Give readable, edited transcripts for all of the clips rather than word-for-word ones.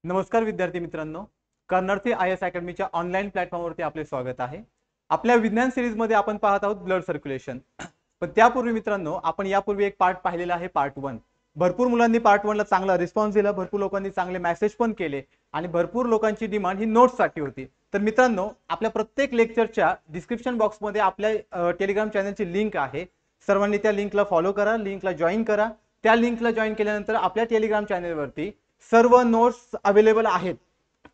नमस्कार विद्यार्थी मित्रांनो, कर्नरथी IAS अकॅडमीच्या ऑनलाईन प्लॅटफॉर्मवरती आपले स्वागत आहे. आपल्या विज्ञान सिरीजमध्ये आपण पाहत आहोत ब्लड सर्क्युलेशन. पण त्यापूर्वी मित्रांनो, आपण यापूर्वी एक पार्ट पाहिलेला आहे, पार्ट 1. भरपूर मुलांनी पार्ट 1 ला चांगला रिस्पॉन्स दिला, भरपूर लोकांनी चांगले मेसेज पण केले आणि भरपूर लोकांची डिमांड ही नोट्ससाठी होती. तर मित्रांनो, आपल्या प्रत्येक लेक्चरच्या डिस्क्रिप्शन बॉक्समध्ये आपल्या टेलिग्राम चॅनलची लिंक आहे. सर्वांनी त्या लिंकला फॉलो करा, लिंकला जॉईन करा. त्या लिंकला जॉईन केल्यानंतर आपल्या टेलिग्राम चॅनलवरती सर्व नोट्स अवेलेबल आहेत.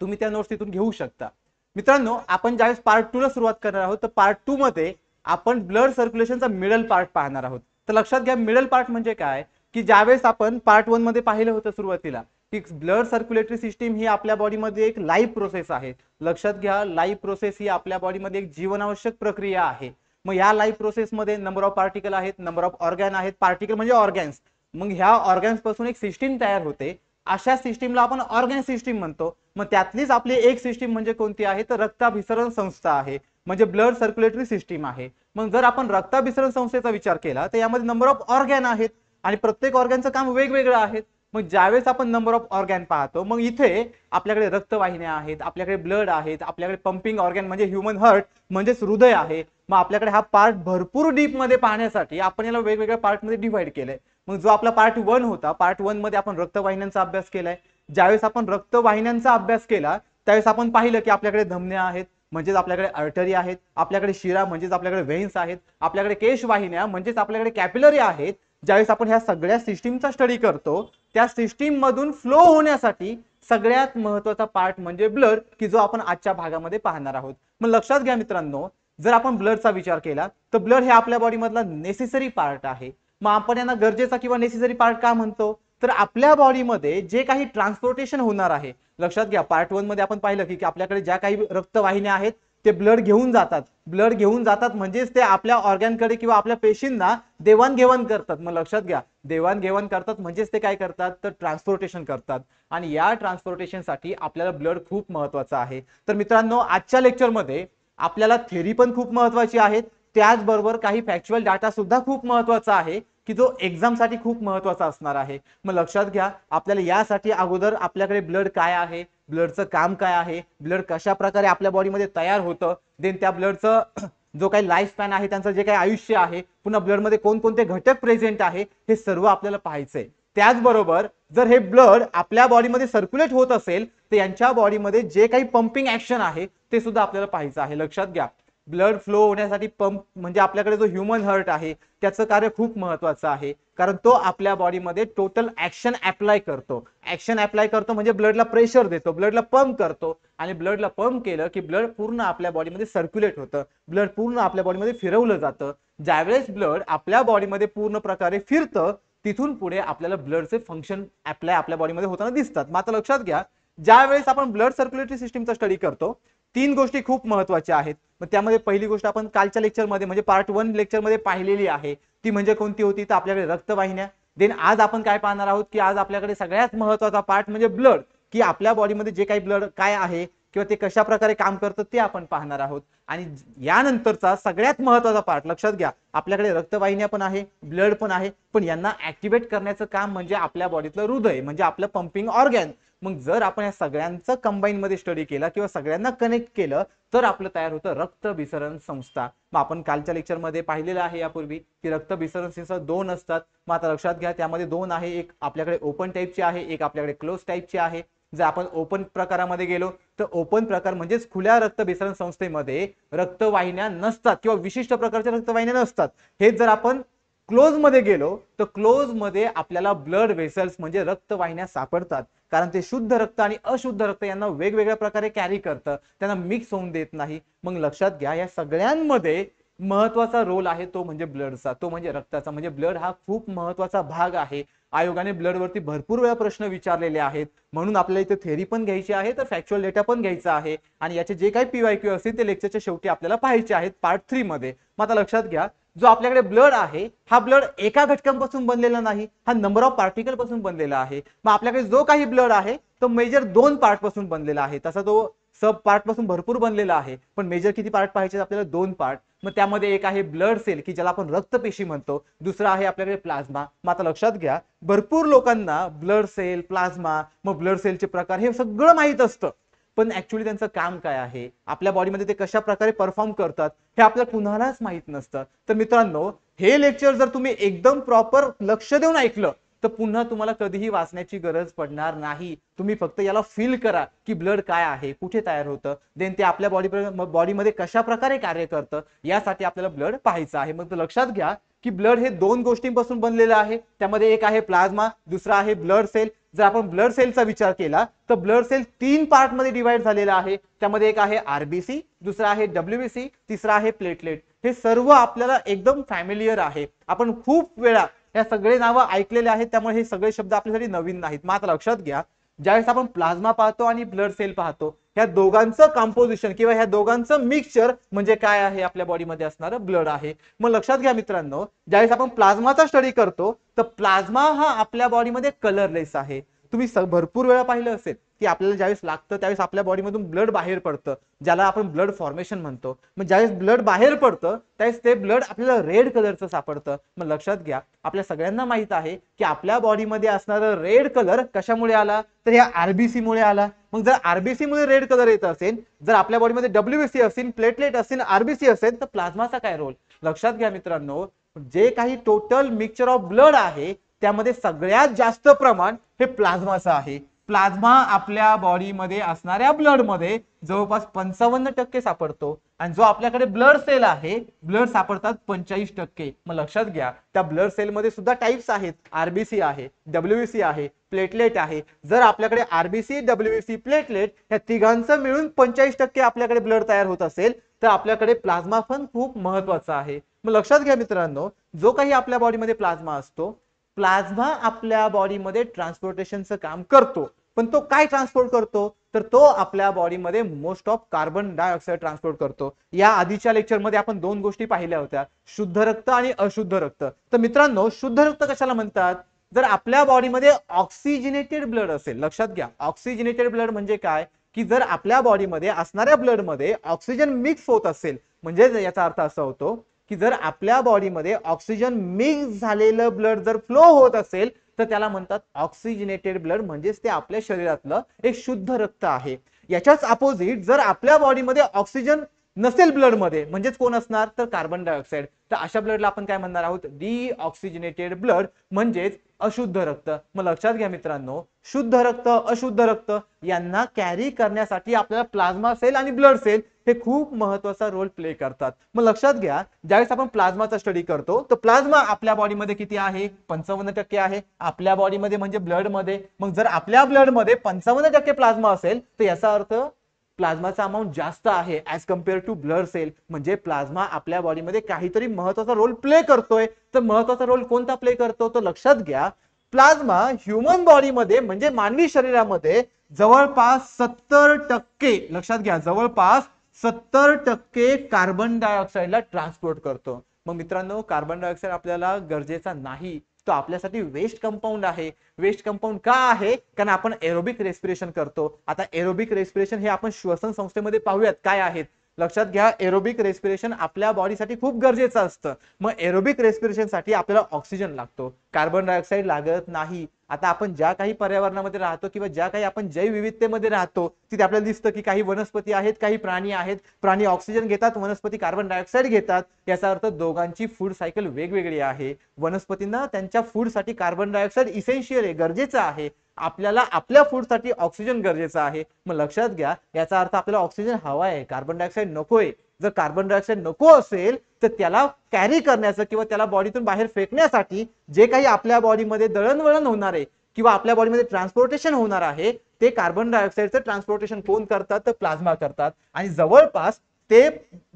तुम्ही त्या नोट्स तिथून घेऊ शकता. मित्रांनो, आपण ज्यावेळेस पार्ट 2 ला सुरुवात करणार आहोत, तर पार्ट 2 मध्ये आपण ब्लड सर्क्युलेशनचा मिडल पार्ट पाहणार आहोत. तर लक्षात घ्या, मिडल पार्ट म्हणजे काय, की ज्यावेळेस आपण पार्ट 1 मध्ये पाहिलं होतं सुरुवातीला की ब्लड सर्क्युलेटरी सिस्टीम ही आपल्या बॉडीमध्ये एक लाईव्ह प्रोसेस आहे. लक्षात घ्या, लाईव्ह प्रोसेस ही आपल्या बॉडीमध्ये एक जीवनावश्यक प्रक्रिया आहे. मग या लाईव्ह प्रोसेसमध्ये नंबर ऑफ पार्टिकल आहेत, नंबर ऑफ ऑर्गॅन आहेत. पार्टिकल म्हणजे ऑर्गॅन्स. मग ह्या ऑर्गॅन्स पासून एक सिस्टीम तयार होते. अशा सिस्टीमला आपण ऑर्गन सिस्टीम म्हणतो. मग त्यातलीच आपली एक सिस्टीम म्हणजे कोणती आहे, तर रक्ताभिसरण संस्था आहे, म्हणजे ब्लड सर्क्युलेटरी सिस्टीम आहे. मग जर आपण रक्ताभिसरण संस्थेचा विचार केला तर यामध्ये नंबर ऑफ ऑर्गॅन आहेत आणि प्रत्येक ऑर्गॅनचं काम वेगवेगळं आहे. मग ज्यावेळेस आपण नंबर ऑफ ऑर्गॅन पाहतो, मग इथे आपल्याकडे रक्तवाहिन्या आहेत, आपल्याकडे ब्लड आहेत, आपल्याकडे पंपिंग ऑर्गॅन म्हणजे ह्युमन हार्ट म्हणजेच हृदय आहे. मग आपल्याकडे हा पार्ट भरपूर डीप मध्ये पाहण्यासाठी आपण याला वेगवेगळ्या पार्ट मध्ये डिव्हाइड केलंय. मग जो आपला पार्ट 1 होता, पार्ट 1 मध्ये आपण रक्तवाहिन्यांचा अभ्यास केलाय. ज्यावेळेस आपण रक्तवाहिन्यांचा अभ्यास केला त्यावेळेस आपण पाहिलं की आपल्याकडे धमन्या आहेत, म्हणजेच आपल्याकडे आर्टरी आहेत, आपल्याकडे शिरा म्हणजेच आपल्याकडे व्हेन्स आहेत, आपल्याकडे केशवाहिन्या म्हणजेच आपल्याकडे कॅपिलरी आहेत. ज्यावेळेस आपण ह्या सगळ्या सिस्टीमचा स्टडी करतो, त्या सिस्टीम मधून फ्लो होण्यासाठी सगळ्यात महत्वाचा पार्ट म्हणजे ब्लड, की जो आपण आजच्या भागामध्ये पाहणार आहोत. मग लक्षात घ्या मित्रांनो, जर आपण ब्लडचा विचार केला तर ब्लड हे आपल्या बॉडीमधला नेसेसरी पार्ट आहे. मग आपण यांना गरजेचा किंवा नेसेसरी पार्ट का म्हणतो, तर आपल्या बॉडीमध्ये जे काही ट्रान्सपोर्टेशन होणार आहे. लक्षात घ्या, पार्ट 1 मध्ये आपण पाहिलं की आपल्याकडे ज्या काही रक्तवाहिन्या आहेत ते ब्लड घेऊन जातात. ब्लड घेऊन जातात म्हणजेच ते आपल्या ऑर्गॅनकडे किंवा आपल्या पेशींना देवाणघेवाण करतात. मग लक्षात घ्या, देवाणघेवाण करतात म्हणजेच ते काय करतात, तर ट्रान्सपोर्टेशन करतात. आणि या ट्रान्सपोर्टेशनसाठी आपल्याला ब्लड खूप महत्वाचं आहे. तर मित्रांनो, आजच्या लेक्चरमध्ये आपल्याला थेरी पण खूप महत्वाची आहे, त्याचबरोबर काही फॅक्च्युअल डाटा सुद्धा खूप महत्वाचा आहे, की जो एक्झाम साठी खूप महत्वाचा असणार आहे. मग लक्षात घ्या, आपल्याला यासाठी अगोदर आपल्याकडे ब्लड काय आहे, ब्लडचं काम काय आहे, ब्लड कशा प्रकारे आपल्या बॉडीमध्ये तयार होतं, देन त्या ब्लडचं जो काही लाईफ स्पॅन आहे, त्यांचं जे काही आयुष्य आहे, पुन्हा ब्लडमध्ये कोणकोणते घटक प्रेझेंट आहे, हे सर्व आपल्याला पाहायचंय. त्याचबरोबर जर हे ब्लड आपल्या बॉडीमध्ये सर्क्युलेट होत असेल तर यांच्या बॉडीमध्ये जे काही पंपिंग ऍक्शन आहे ते सुद्धा आपल्याला पाहायचं आहे. लक्षात घ्या, ब्लड फ्लो होण्यासाठी पंप म्हणजे आपल्याकडे जो ह्युमन हार्ट आहे त्याचं कार्य खूप महत्वाचं आहे, कारण तो आपल्या बॉडीमध्ये टोटल ऍक्शन अप्लाय करतो. ऍक्शन अप्लाय करतो म्हणजे ब्लडला प्रेशर देतो, ब्लडला पंप करतो, आणि ब्लडला पंप केलं की ब्लड पूर्ण आपल्या बॉडीमध्ये सर्क्युलेट होतं, ब्लड पूर्ण आपल्या बॉडीमध्ये फिरवलं जातं. ज्यावेळेस ब्लड आपल्या बॉडीमध्ये पूर्ण प्रकारे फिरतं, तिथून पुढे आपल्याला ब्लडचे फंक्शन अप्लाय आपल्या बॉडीमध्ये होताना दिसतात. मात्र लक्षात घ्या, ज्यावेळेस आपण ब्लड सर्क्युलेटरी सिस्टीमचा स्टडी करतो, 3 गोष्टी खूप महत्वाच्या आहेत. मग त्यामध्ये पहिली गोष्ट आपण कालच्या लेक्चरमध्ये म्हणजे पार्ट 1 लेक्चरमध्ये पाहिलेली आहे, ती म्हणजे कोणती होती, तर आपल्याकडे रक्तवाहिन्या. देन आज आपण काय पाहणार आहोत, की आज आपल्याकडे सगळ्यात महत्वाचा पार्ट म्हणजे ब्लड, की आपल्या बॉडीमध्ये जे काही ब्लड काय आहे किंवा ते कशा प्रकारे काम करतं ते आपण पाहणार आहोत. आणि यानंतरचा सगळ्यात महत्वाचा पार्ट लक्षात घ्या, आपल्याकडे रक्तवाहिन्या पण आहे, ब्लड पण आहे, पण यांना ऍक्टिव्हेट करण्याचं काम म्हणजे आपल्या बॉडीतलं हृदय, म्हणजे आपलं पंपिंग ऑर्गॅन. मग जर आपण या सगळ्यांचं कंबाईन मध्ये स्टडी केला किंवा सगळ्यांना कनेक्ट केलं तर आपलं तयार होतं रक्तभिसरण संस्था. मग आपण कालच्या लेक्चरमध्ये पाहिलेलं आहे यापूर्वी की रक्तभिसरण संस्था 2 असतात. मग आता लक्षात घ्या, त्यामध्ये 2 आहे, एक आपल्याकडे ओपन टाईपची आहे, एक आपल्याकडे क्लोज टाईपची आहे. जर आपण ओपन प्रकारामध्ये गेलो तर ओपन प्रकार म्हणजेच खुल्या रक्तभिसरण संस्थेमध्ये रक्तवाहिन्या नसतात किंवा विशिष्ट प्रकारच्या रक्तवाहिन्या नसतात. हेच जर आपण क्लोज मध्ये गेलो तर क्लोज मध्ये आपल्याला ब्लड व्हेसल्स म्हणजे रक्तवाहिन्या सापडतात, कारण ते शुद्ध रक्त आणि अशुद्ध रक्त यांना वेगवेगळ्या प्रकारे कॅरी करतं, त्यांना मिक्स होऊन देत नाही. मग लक्षात घ्या, या सगळ्यांमध्ये महत्वाचा रोल आहे तो म्हणजे ब्लडचा, तो म्हणजे रक्ताचा. म्हणजे ब्लड हा खूप महत्वाचा भाग आहे. आयोगाने ब्लड वरती भरपूर वेळा प्रश्न विचारलेले आहेत, म्हणून आपल्याला इथे थेरी पण घ्यायची आहे तर फॅक्च्युअल डेटा पण घ्यायचा आहे. आणि याचे जे काही PYQ असतील ते लेक्चरच्या शेवटी आपल्याला पाहायचे आहेत पार्ट 3 मध्ये. मग आता लक्षात घ्या, जो आपल्याकडे ब्लड आहे हा ब्लड एका घटकांपासून बनलेला नाही, हा नंबर ऑफ पार्टिकल पासून बनलेला आहे. मग आपल्याकडे जो काही ब्लड आहे तो मेजर 2 पार्ट पासून बनलेला आहे, तसा तो सब पार्ट पासून भरपूर बनलेला आहे, पण मेजर किती पार्ट पाहायचे आपल्याला, 2 पार्ट. मग त्यामध्ये एक आहे ब्लड सेल की ज्याला आपण रक्तपेशी म्हणतो, दुसरा आहे आपल्याकडे प्लाझ्मा. मग आता लक्षात घ्या, भरपूर लोकांना ब्लड सेल, प्लाझ्मा, मग ब्लड सेलचे प्रकार हे सगळं माहित असतं, पण ऍक्च्युअली त्यांचं काम काय आहे, आपल्या बॉडीमध्ये ते कशा प्रकारे परफॉर्म करतात हे आपल्याला कुणालाच माहित नसतं. तर मित्रांनो, हे लेक्चर जर तुम्ही एकदम प्रॉपर लक्ष देऊन ऐकलं तर पुन्हा तुम्हाला कधीही वाचण्याची गरज पडणार नाही. तुम्ही फक्त याला फील करा की ब्लड काय आहे, कुठे तयार होतं, देन ते आपल्या बॉडीमध्ये कशा प्रकारे कार्य करतं, यासाठी आपल्याला ब्लड पाहायचं आहे. मग लक्षात घ्या की ब्लड हे दोन गोष्टींपासून बनलेलं आहे. त्यामध्ये एक आहे प्लाझ्मा, दुसरा आहे ब्लड सेल. जर आपण ब्लड सेलचा विचार केला तर ब्लड सेल 3 पार्ट मध्ये डिवाइड झालेला आहे. त्यामध्ये एक आहे आरबीसी, दुसरा आहे डब्ल्यूबीसी, तिसरा आहे प्लेटलेट. हे सर्व आपल्याला एकदम फॅमिलियर आहे, आपण खूप वेळा या सगळे नावं ऐकलेले आहेत, त्यामुळे हे सगळे शब्द आपल्यासाठी नवीन नाहीत. मग आता लक्षात घ्या, ज्यावेळेस आपण प्लाझ्मा पाहतो आणि ब्लड सेल पाहतो, ह्या दोघांचं कंपोजिशन किंवा ह्या दोघांचं मिक्सचर म्हणजे काय आहे, आपल्या बॉडीमध्ये असणारं ब्लड आहे. मग लक्षात घ्या मित्रांनो, ज्यावेळेस आपण प्लाझ्माचा स्टडी करतो तर प्लाझ्मा हा आपल्या बॉडीमध्ये कलरलेस आहे. तुम्ही भरपूर वेळा पाहिलं असेल की आपल्याला ज्यावेळेस लागतं त्यावेळेस आपल्या बॉडीमधून ब्लड बाहेर पडतं, ज्याला आपण ब्लड फॉर्मेशन म्हणतो. मग ज्यावेळेस ब्लड बाहेर पडतं त्यावेळेस ते ब्लड आपल्याला रेड कलरचं सापडतं. मग लक्षात घ्या, आपल्या सगळ्यांना माहित आहे की आपल्या बॉडीमध्ये असणारं रेड कलर कशामुळे आला, तर या आरबीसी मुळे आला. मग जर आरबीसी मुळे रेड कलर येत असेल, जर आपल्या बॉडीमध्ये डब्ल्यूबीसी असेल, प्लेटलेट असेल, आरबीसी असेल, तर प्लाझ्माचा काय रोल. लक्षात घ्या मित्रांनो, जे काही टोटल मिक्सचर ऑफ ब्लड आहे त्यामध्ये सगळ्यात जास्त प्रमाण हे प्लाझ्माचं आहे. प्लाझ्मा आपल्या बॉडीमध्ये असणाऱ्या ब्लड मध्ये जवळपास 55% सापडतो, आणि जो आपल्याकडे ब्लड सेल आहे, ब्लड सापडतात 45%. मग लक्षात घ्या, त्या ब्लड सेल मध्ये सुद्धा टाइप्स आहेत, आरबीसी आहे, डब्ल्यूबीसी आहे, प्लेटलेट आहे. जर आपल्याकडे आरबीसी, डब्ल्यूबीसी, प्लेटलेट या तिघांचं मिळून 45% आपल्याकडे ब्लड तयार होत असेल तर आपल्याकडे प्लाझ्मा पण खूप महत्वाचा आहे. मग लक्षात घ्या मित्रांनो, जो काही आपल्या बॉडीमध्ये प्लाझ्मा असतो, प्लाझ्मा आपल्या बॉडीमध्ये ट्रान्सपोर्टेशनचं काम करतो. पण तो काय ट्रान्सपोर्ट करतो, तर तो आपल्या बॉडीमध्ये most of carbon dioxide transport करतो. या आधीच्या लेक्चरमध्ये आपण दोन गोष्टी पाहिल्या होत्या, शुद्ध रक्त आणि अशुद्ध रक्त. तर मित्रांनो, शुद्ध रक्त कशाला म्हणतात, जर आपल्या बॉडीमध्ये ऑक्सिजनेटेड ब्लड असेल. लक्षात घ्या, ऑक्सिजनेटेड ब्लड म्हणजे काय, की जर आपल्या बॉडीमध्ये असणाऱ्या ब्लड मध्ये ऑक्सिजन मिक्स होत असेल, म्हणजे याचा अर्थ असा होतो की जर आपल्या बॉडीमध्ये ऑक्सिजन मिक्स झालेलं ब्लड जर फ्लो होत असेल तर त्याला म्हणतात ऑक्सिजनेटेड ब्लड, म्हणजेच ते आपल्या शरीरातलं एक शुद्ध रक्त आहे. याच्याच अपोजिट जर आपल्या बॉडीमध्ये ऑक्सिजन नसेल ब्लड मध्ये, म्हणजेच कोण असणार, तर कार्बन डायऑक्साइड, तर अशा ब्लडला आपण काय म्हणणार आहोत, डिऑक्सिजनेटेड ब्लड, म्हणजेच अशुद्ध रक्त. मग लक्षात घ्या मित्रांनो, शुद्ध रक्त, अशुद्ध रक्त यांना कॅरी करण्यासाठी आपल्याला प्लाझ्मा सेल आणि ब्लड सेल हे खूप महत्वाचा रोल प्ले करतात. मग लक्षात घ्या, ज्यावेळेस आपण प्लाझ्माचा स्टडी करतो तर प्लाझ्मा आपल्या बॉडीमध्ये किती आहे, 55% आहे आपल्या बॉडीमध्ये, म्हणजे ब्लड मध्ये. मग जर आपल्या ब्लड मध्ये 55% प्लाझ्मा असेल तर याचा अर्थ प्लाझ्माचा अमाउंट जास्त आहे as compared to blood cell, म्हणजे प्लाझ्मा आपल्या बॉडीमध्ये काहीतरी महत्वाचा रोल प्ले करतोय. तर महत्वाचा रोल कोणता प्ले करतो, तर लक्षात घ्या, प्लाझ्मा ह्युमन बॉडीमध्ये म्हणजे मानवी शरीरामध्ये जवळपास 70%, लक्षात घ्या, जवळपास 70% कार्बन डायऑक्साइडला ट्रान्सपोर्ट करतो. मग मित्रांनो, कार्बन डायऑक्साइड आपल्याला गरजेचा नाही, तो आपल्यासाठी वेस्ट कंपाऊंड आहे. वेस्ट कंपाऊंड का आहे, कारण आपण एरोबिक रेस्पिरेशन करतो. आता एरोबिक रेस्पिरेशन हे आपण श्वसन संस्थेमध्ये पाहूयात काय आहेत. लक्षात घ्या, एरोबिक रेस्पिरेशन आपल्या बॉडीसाठी खूप गरजेचं असतं. मग एरोबिक रेस्पिरेशन साठी आपल्याला ऑक्सिजन लागतो, कार्बन डायऑक्साइड लागत नाही. आता आपण ज्या काही पर्यावरणामध्ये राहतो किंवा ज्या काही आपण जैवविविधतेमध्ये राहतो तिथे आपल्याला दिसतं की काही वनस्पती आहेत, काही प्राणी आहेत. प्राणी ऑक्सिजन घेतात, वनस्पती कार्बन डायऑक्साइड घेतात. याचा अर्थ दोघांची फूड सायकल वेगवेगळी आहे. वनस्पतींना त्यांच्या फूडसाठी कार्बन डायऑक्साइड इसेन्शियल आहे, गरजेचं आहे. आपल्याला आपल्या फूडसाठी ऑक्सिजन गरजेचा आहे. मग लक्षात घ्या, याचा अर्थ आपल्याला ऑक्सिजन हवा आहे, कार्बन डायऑक्साइड नकोय. जर कार्बन डायऑक्साइड नको असेल तर त्याला कॅरी करण्याचं किंवा त्याला बॉडीतून बाहेर फेकण्यासाठी जे काही आपल्या बॉडीमध्ये दळणवळण होणार आहे किंवा आपल्या बॉडीमध्ये ट्रान्सपोर्टेशन होणार आहे, ते कार्बन डायऑक्साइडचं ट्रान्सपोर्टेशन कोण करतात, तर प्लाझ्मा करतात. आणि जवळपास ते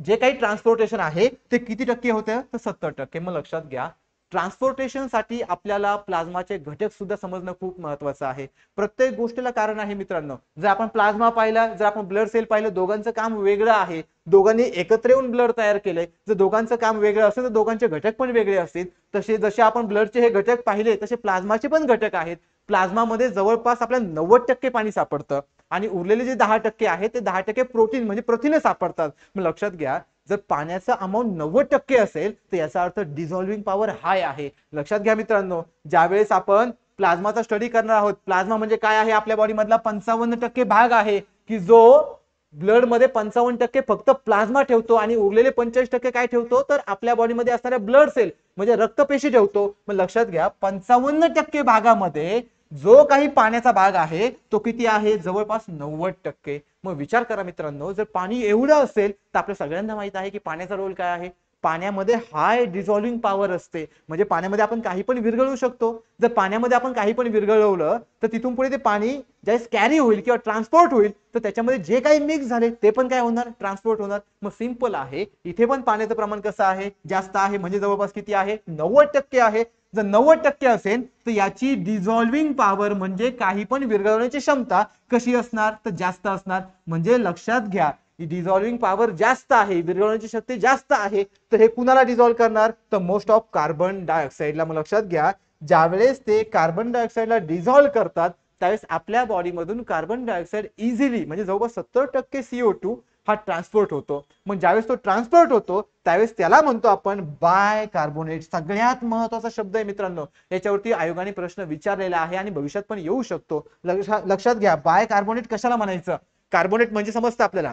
जे काही ट्रान्सपोर्टेशन आहे ते किती टक्के होतं, तर 70%. मग लक्षात घ्या, ट्रान्सपोर्टेशन साठी आपल्याला प्लाझ्माचे घटक सुद्धा समजणं खूप महत्वाचं आहे. प्रत्येक गोष्टीला कारण आहे मित्रांनो. जर आपण प्लाझ्मा पाहिला, जर आपण ब्लड सेल पाहिलं, दोघांचं काम वेगळं आहे. दोघांनी एकत्र येऊन ब्लड तयार केले. जर दोघांचं काम वेगळं असेल तर दोघांचे घटक पण वेगळे असतील. तसे जसे आपण ब्लडचे हे घटक पाहिले तसे प्लाझ्माचे पण घटक आहेत. प्लाझ्मामध्ये जवळपास आपल्याला 90% पाणी सापडतं आणि उरलेले जे 10% आहे ते 10% प्रोटीन म्हणजे प्रथिने सापडतात. मग लक्षात घ्या, जर पाण्याचा अमाऊंट 90% असेल तर याचा अर्थ डिझॉल्विंग पॉवर हाय आहे. लक्षात घ्या मित्रांनो, ज्यावेळेस आपण प्लाझ्माचा स्टडी करणार आहोत, प्लाझ्मा म्हणजे काय आहे, आपल्या बॉडी मधला 55% भाग आहे की जो ब्लड मध्ये 55% फक्त प्लाझ्मा ठेवतो आणि उरलेले 45% काय ठेवतो, तर आपल्या बॉडीमध्ये असणाऱ्या ब्लड सेल म्हणजे रक्तपेशी ठेवतो. मग लक्षात घ्या 55% भागामध्ये जो काही पाण्याचा भाग आहे तो किती आहे, जवळपास 90%. मग विचार करा मित्रांनो, जर पाणी एवढं असेल तर आपल्या सगळ्यांना माहित आहे की पाण्याचा रोल काय आहे. पाण्यामध्ये हाय डिझॉल्विंग पॉवर असते, म्हणजे पाण्यामध्ये आपण काही पण विरघळवू शकतो. जर पाण्यामध्ये आपण काही पण विरघळवलं तर तिथून पुढे ते पाणी ज्यावेळेस कॅरी होईल किंवा ट्रान्सपोर्ट होईल तर त्याच्यामध्ये जे काही मिक्स झाले ते पण काय होणार, ट्रान्सपोर्ट होणार. मग सिंपल आहे, इथे पण पाण्याचं प्रमाण कसं आहे, जास्त आहे, म्हणजे जवळपास किती आहे, 90% आहे. जर 90% असेल तर याची डिझॉल्विंग पॉवर म्हणजे काही पण विरघळवण्याची क्षमता कशी असणार, तर जास्त असणार. म्हणजे लक्षात घ्या, डिझॉल्विंग पॉवर जास्त आहे, विरघळण्याची शक्ती जास्त आहे, तर हे कुणाला डिझॉल्व करणार, तर मोस्ट ऑफ कार्बन डायऑक्साइडला. मग लक्षात घ्या, ज्यावेळेस ते कार्बन डायऑक्साइडला डिझॉल्व करतात त्यावेळेस आपल्या बॉडीमधून कार्बन डायऑक्साइड इझिली म्हणजे जवळपास 70% CO2 हा ट्रान्सपोर्ट होतो. मग ज्यावेळेस तो ट्रान्सपोर्ट होतो त्यावेळेस त्याला म्हणतो आपण बाय कार्बोनेट. सगळ्यात महत्वाचा शब्द आहे मित्रांनो, याच्यावरती आयोगाने प्रश्न विचारलेला आहे आणि भविष्यात पण येऊ शकतो. लक्षात घ्या, बाय कार्बोनेट कशाला म्हणायचं. कार्बोनेट म्हणजे समजतं आपल्याला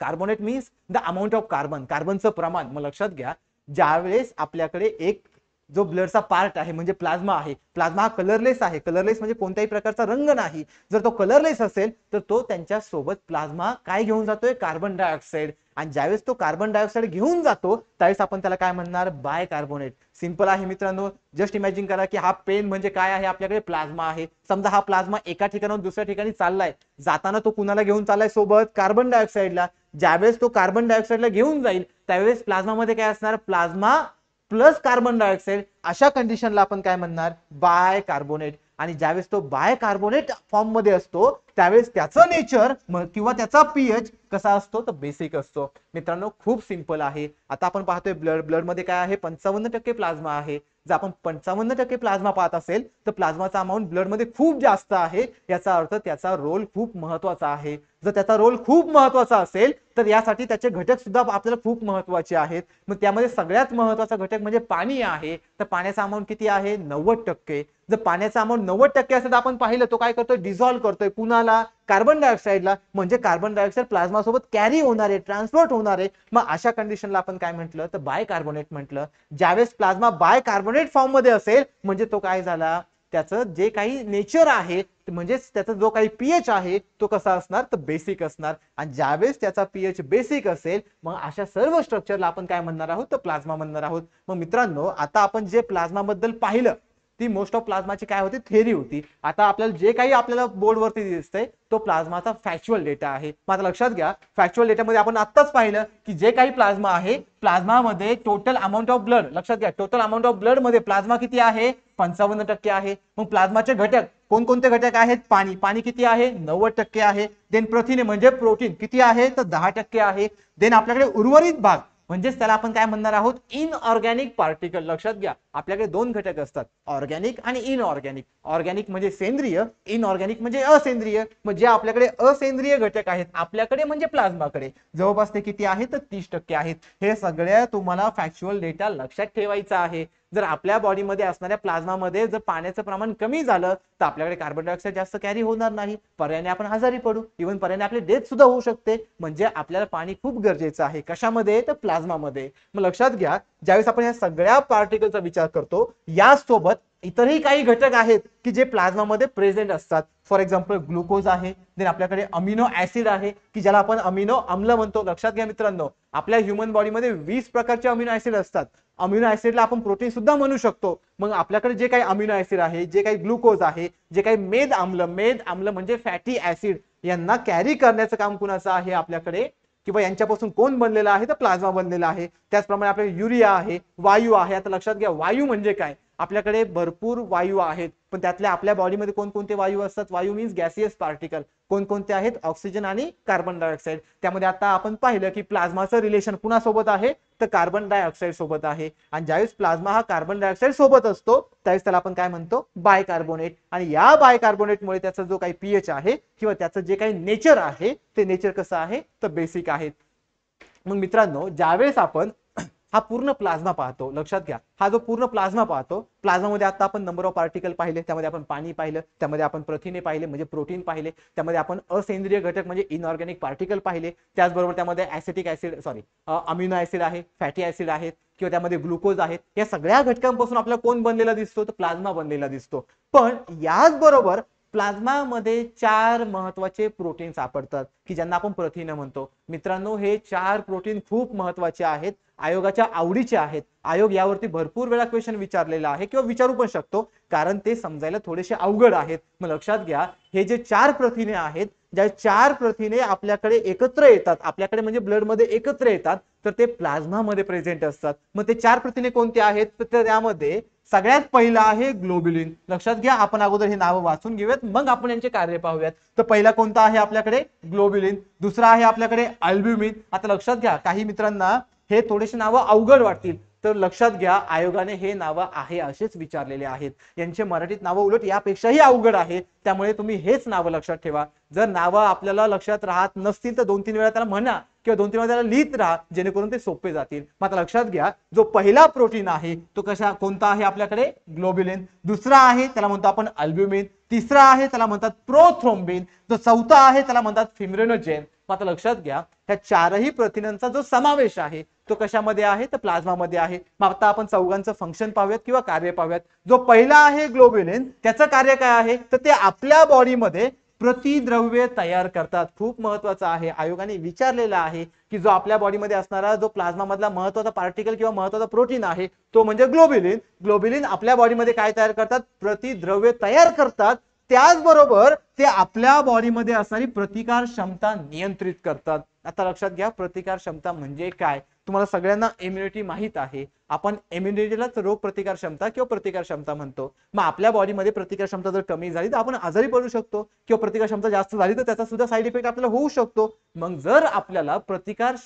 carbonate means the amount of carbon, कार्बनचं प्रमाण. मग लक्षात घ्या, ज्यावेळेस आपल्याकडे एक जो ब्लडचा पार्ट आहे म्हणजे प्लाझ्मा आहे, प्लाझ्मा हा कलरलेस आहे. कलरलेस म्हणजे कोणत्याही प्रकारचा रंग नाही. जर तो कलरलेस असेल तर तो त्यांच्या सोबत प्लाझ्मा काय घेऊन जातोय, कार्बन डायऑक्साइड. आणि ज्यावेळेस तो कार्बन डायऑक्साइड घेऊन जातो त्यावेळेस आपण त्याला काय म्हणणार, बाय कार्बोनेट. सिंपल आहे मित्रांनो, जस्ट इमॅजिन करा की हा पेन म्हणजे काय आहे, आपल्याकडे प्लाझ्मा आहे. समजा हा प्लाझ्मा एका ठिकाणाहून दुसऱ्या ठिकाणी चाललाय, जाताना तो कुणाला घेऊन चाललाय सोबत, कार्बन डायऑक्साइडला. ज्यावेळेस तो कार्बन डायऑक्साइडला घेऊन जाईल त्यावेळेस प्लाझ्मा मध्ये काय असणार, प्लाझ्मा प्लस कार्बन डायऑक्साइड. अशा कंडिशनला आपण काय म्हणणार, बाय कार्बोनेट. आणि ज्यावेळेस तो बाय कार्बोनेट फॉर्म मध्ये असतो त्यावेळेस त्याचं नेचर किंवा त्याचा पीएच कसा असतो, तर बेसिक असतो. मित्रांनो खूप सिंपल आहे. आता आपण पाहतोय ब्लड मध्ये काय आहे, 55% प्लाझ्मा आहे. जर आपण 55% प्लाझ्मा पाहत असेल तर प्लाझ्माचा अमाऊंट ब्लड मध्ये खूप जास्त आहे, याचा अर्थ त्याचा रोल खूप महत्वाचा आहे. जर त्याचा रोल खूप महत्वाचा असेल तर यासाठी त्याचे घटक सुद्धा आपल्याला खूप महत्वाचे आहेत. मग त्यामध्ये सगळ्यात महत्वाचा घटक म्हणजे पाणी आहे. तर पाण्याचा अमाऊंट किती आहे, 90%. जर पाण्याचा अमाऊंट 90% असेल तर आपण पाहिलं तो काय करतोय, डिझॉल्व करतोय. कुणाला, कार्बन डायऑक्साइडला. म्हणजे कार्बन डायऑक्साइड प्लाझ्मा सोबत कॅरी होणार आहे, ट्रान्सपोर्ट होणार आहे. मग अशा कंडिशनला आपण काय म्हटलं, तर बाय कार्बोनेट म्हटलं. ज्यावेळेस प्लाझ्मा बाय कार्बोनेट फॉर्म मध्ये असेल म्हणजे तो काय झाला, त्याचं जे काही नेचर आहे म्हणजे त्याचा जो काही पीएच आहे तो कसा असणार, तर बेसिक असणार. आणि ज्यावेळेस त्याचा पीएच बेसिक असेल मग अशा सर्व स्ट्रक्चरला आपण काय म्हणणार आहोत, तर प्लाझ्मा म्हणणार आहोत. मग मित्रांनो आता आपण जे प्लाझ्मा बद्दल पाहिलं ती मोस्ट ऑफ प्लाझ्माची काय होती, थेरी होती. आता आपल्याला जे काही आपल्याला बोर्डवरती दिसतंय तो प्लाझ्माचा फॅक्च्युअल डेटा आहे. मग आता लक्षात घ्या, फॅक्च्युअल डेटामध्ये आपण आत्ताच पाहिलं की जे काही प्लाझ्मा आहे, प्लाझ्मामध्ये टोटल अमाऊंट ऑफ ब्लड, लक्षात घ्या टोटल अमाऊंट ऑफ ब्लड मध्ये प्लाझ्मा किती आहे, 55% आहे. मग प्लाझ्माचे घटक कोणकोणते घटक आहेत, पाणी, पाणी किती आहे, 90% आहे. देन प्रथिने म्हणजे प्रोटीन किती आहे, तर 10% आहे. देन आपल्याकडे उर्वरित भाग म्हणजेच त्याला आपण काय म्हणणार आहोत, इनऑर्गॅनिक पार्टिकल. लक्षात घ्या आपल्याकडे दोन घटक असतात, ऑर्गॅनिक आणि इनऑर्गॅनिक. ऑर्गॅनिक म्हणजे सेंद्रिय, इनऑर्गॅनिक म्हणजे असेंद्रिय. मग जे आपल्याकडे असेंद्रिय घटक आहेत आपल्याकडे म्हणजे प्लाझ्माकडे जवळपास ते किती आहेत, तर 30% आहेत. हे सगळ्या तुम्हाला फॅक्च्युअल डेटा लक्षात ठेवायचा आहे. जर आपल्या बॉडीमध्ये असणाऱ्या प्लाझ्मामध्ये जर पाण्याचं प्रमाण कमी झालं तर आपल्याकडे कार्बन डायऑक्साइड जास्त कॅरी होणार नाही, पर्यायाने आपण आजारी पडू, इव्हन पर्यायाने आपली डेथ सुद्धा होऊ शकते. म्हणजे आपल्याला पाणी खूप गरजेचं आहे. कशामध्ये, तर प्लाझ्मामध्ये. मग लक्षात घ्या, ज्यावेळेस आपण या सगळ्या पार्टिकलचा विचार करतो यासोबत इतरही काही घटक आहेत की जे प्लाझ्मामध्ये प्रेझेंट असतात. फॉर एक्झाम्पल ग्लुकोज आहे, देन आपल्याकडे अमिनो ऍसिड आहे की ज्याला आपण अमिनो आम्ल म्हणतो. लक्षात घ्या मित्रांनो, आपल्या ह्युमन बॉडीमध्ये 20 प्रकारचे अमिनो ऍसिड असतात. अमिनो ऍसिडला आपण प्रोटीन सुद्धा म्हणू शकतो. मग आपल्याकडे जे काही अमिनो ऍसिड आहे, जे काही ग्लुकोज आहे, जे काही मेद आम्ल म्हणजे फॅटी ऍसिड, यांना कॅरी करण्याचं काम कुणाचं आहे आपल्याकडे, किंवा यांच्यापासून कोण बनलेला आहे, तर प्लाझ्मा बनलेला आहे. त्याचप्रमाणे आपल्याकडे युरिया आहे, वायू आहे. आता लक्षात घ्या वायू म्हणजे काय, आपल्याकडे भरपूर वायू आहेत पण त्यातल्या आपल्या बॉडीमध्ये कोणकोणते वायू असतात, वायू मीन्स गॅसियस पार्टिकल. कोणकोणते आहेत, ऑक्सिजन आणि कार्बन डायऑक्साइड. त्यामध्ये आता आपण पाहिलं की प्लाझ्माचं रिलेशन कुणासोबत आहे, तर कार्बन डायऑक्साइड सोबत आहे. आणि ज्यावेळेस प्लाझ्मा हा कार्बन डायऑक्साइड सोबत असतो त्यावेळेस त्याला आपण काय म्हणतो, बायकार्बोनेट. आणि या बायकार्बोनेटमुळे त्याचा जो काही पीएच आहे किंवा त्याचं जे काही नेचर आहे ते नेचर कसं आहे, तर बेसिक आहे. मग मित्रांनो, ज्यावेळेस आपण हा पूर्ण प्लाझ्मा पाहतो, लक्षात घ्या, हा जो पूर्ण प्लाझ्मा पाहतो, प्लाझ्मामध्ये आता आपण नंबर ऑफ पार्टिकल पाहिले, त्यामध्ये आपण पाणी पाहिलं, त्यामध्ये आपण प्रथिने पाहिले म्हणजे प्रोटीन पाहिले, त्यामध्ये आपण असेंद्रिय घटक म्हणजे इनऑर्गॅनिक पार्टिकल पाहिले, त्याचबरोबर त्यामध्ये ऍसिटिक ऍसिड अमिनो ऍसिड आहे, फॅटी ऍसिड आहेत किंवा त्यामध्ये ग्लुकोज आहेत. या सगळ्या घटकांपासून आपल्याला कोण बनलेला दिसतो? तर प्लाझ्मा बनलेला दिसतो. पण याच बरोबर प्लाझ्मामध्ये 4 महत्वाचे प्रोटीन सापडतात की ज्यांना आपण प्रथिने म्हणतो. मित्रांनो, हे 4 प्रोटीन खूप महत्वाचे आहेत, आयोगाच्या आवडीचे आहेत. आयोग यावरती भरपूर वेळा क्वेश्चन विचारलेला आहे किंवा विचारू पण शकतो, कारण ते समजायला थोडेसे अवघड आहेत. मग लक्षात घ्या, हे जे 4 प्रथिने आहेत, ज्या 4 प्रथिने आपल्याकडे एकत्र येतात, आपल्याकडे म्हणजे ब्लड मध्ये एकत्र येतात, तर ते प्लाझ्मा मध्ये प्रेझेंट असतात. मग ते 4 प्रथिने कोणते आहेत? तर त्यामध्ये सगळ्यात पहिला आहे ग्लोब्युलिन. लक्षात घ्या, आपण अगोदर हे नाव वाचून घेऊयात, मग आपण यांचे कार्य पाहूयात. तर पहिला कोणता आहे आपल्याकडे? ग्लोब्युलिन. दुसरा आहे आपल्याकडे अल्ब्युमिन. आता लक्षात घ्या, काही मित्रांना हे थोडेसे नाव अवघड वाटतील, तर लक्षात घ्या, आयोगाने हे नाव आहे असेच विचारलेले आहेत. यांचे मराठीत नाव उलट यापेक्षाही अवघड आहे, त्यामुळे तुम्ही हेच नाव लक्षात ठेवा. जर नाव आपल्याला लक्षात राहत नसतील तर 2-3 वेळा त्याला म्हणा किंवा 2-3 वेळा त्याला लिहित राहा, जेणेकरून ते सोपे जातील. मात्र लक्षात घ्या, जो पहिला प्रोटीन आहे तो कोणता आहे आपल्याकडे? ग्लोब्युलिन. दुसरा आहे त्याला म्हणतो आपण अल्ब्युमिन. तिसरा आहे त्याला म्हणतात प्रोथ्रोम्बिन. जो चौथा आहे त्याला म्हणतात फिब्रिनोजेन. मात्र लक्षात घ्या, ह्या 4ही प्रथिनांचा जो समावेश आहे तो कशामध्ये आहे? तर प्लाझ्मामध्ये आहे. मग आता आपण चौघांचं फंक्शन पाहूयात किंवा कार्य पाहूयात. जो पहिला आहे ग्लोब्युलिन, त्याचं कार्य काय आहे? तर ते आपल्या बॉडीमध्ये प्रतिद्रव्य तयार करतात. खूप महत्वाचं आहे, आयोगाने विचारलेला आहे की जो आपल्या बॉडीमध्ये असणारा जो प्लाझ्मा मधला महत्वाचा पार्टिकल किंवा महत्वाचा प्रोटीन आहे तो म्हणजे ग्लोब्युलिन. ग्लोब्युलिन आपल्या बॉडीमध्ये काय तयार करतात? प्रतिद्रव्य तयार करतात. त्याचबरोबर ते आपल्या बॉडीमध्ये असणारी प्रतिकार क्षमता नियंत्रित करतात. आता लक्षात घ्या, प्रतिकार क्षमता म्हणजे काय? तुम्हाला सगळ्यांना इम्युनिटी माहित आहे. आपण इम्युनिटीलाच रोग प्रतिकार क्षमता किंवा प्रतिकार क्षमता म्हणतो. मग आपल्या बॉडीमध्ये प्रतिकार क्षमता जर कमी झाली तर आपण आजारी पडू शकतो, किंवा प्रतिकार क्षमता जास्त झाली तर त्याचा सुद्धा साईड इफेक्ट आपल्याला होऊ शकतो. मग जर आपल्याला प्रतिकार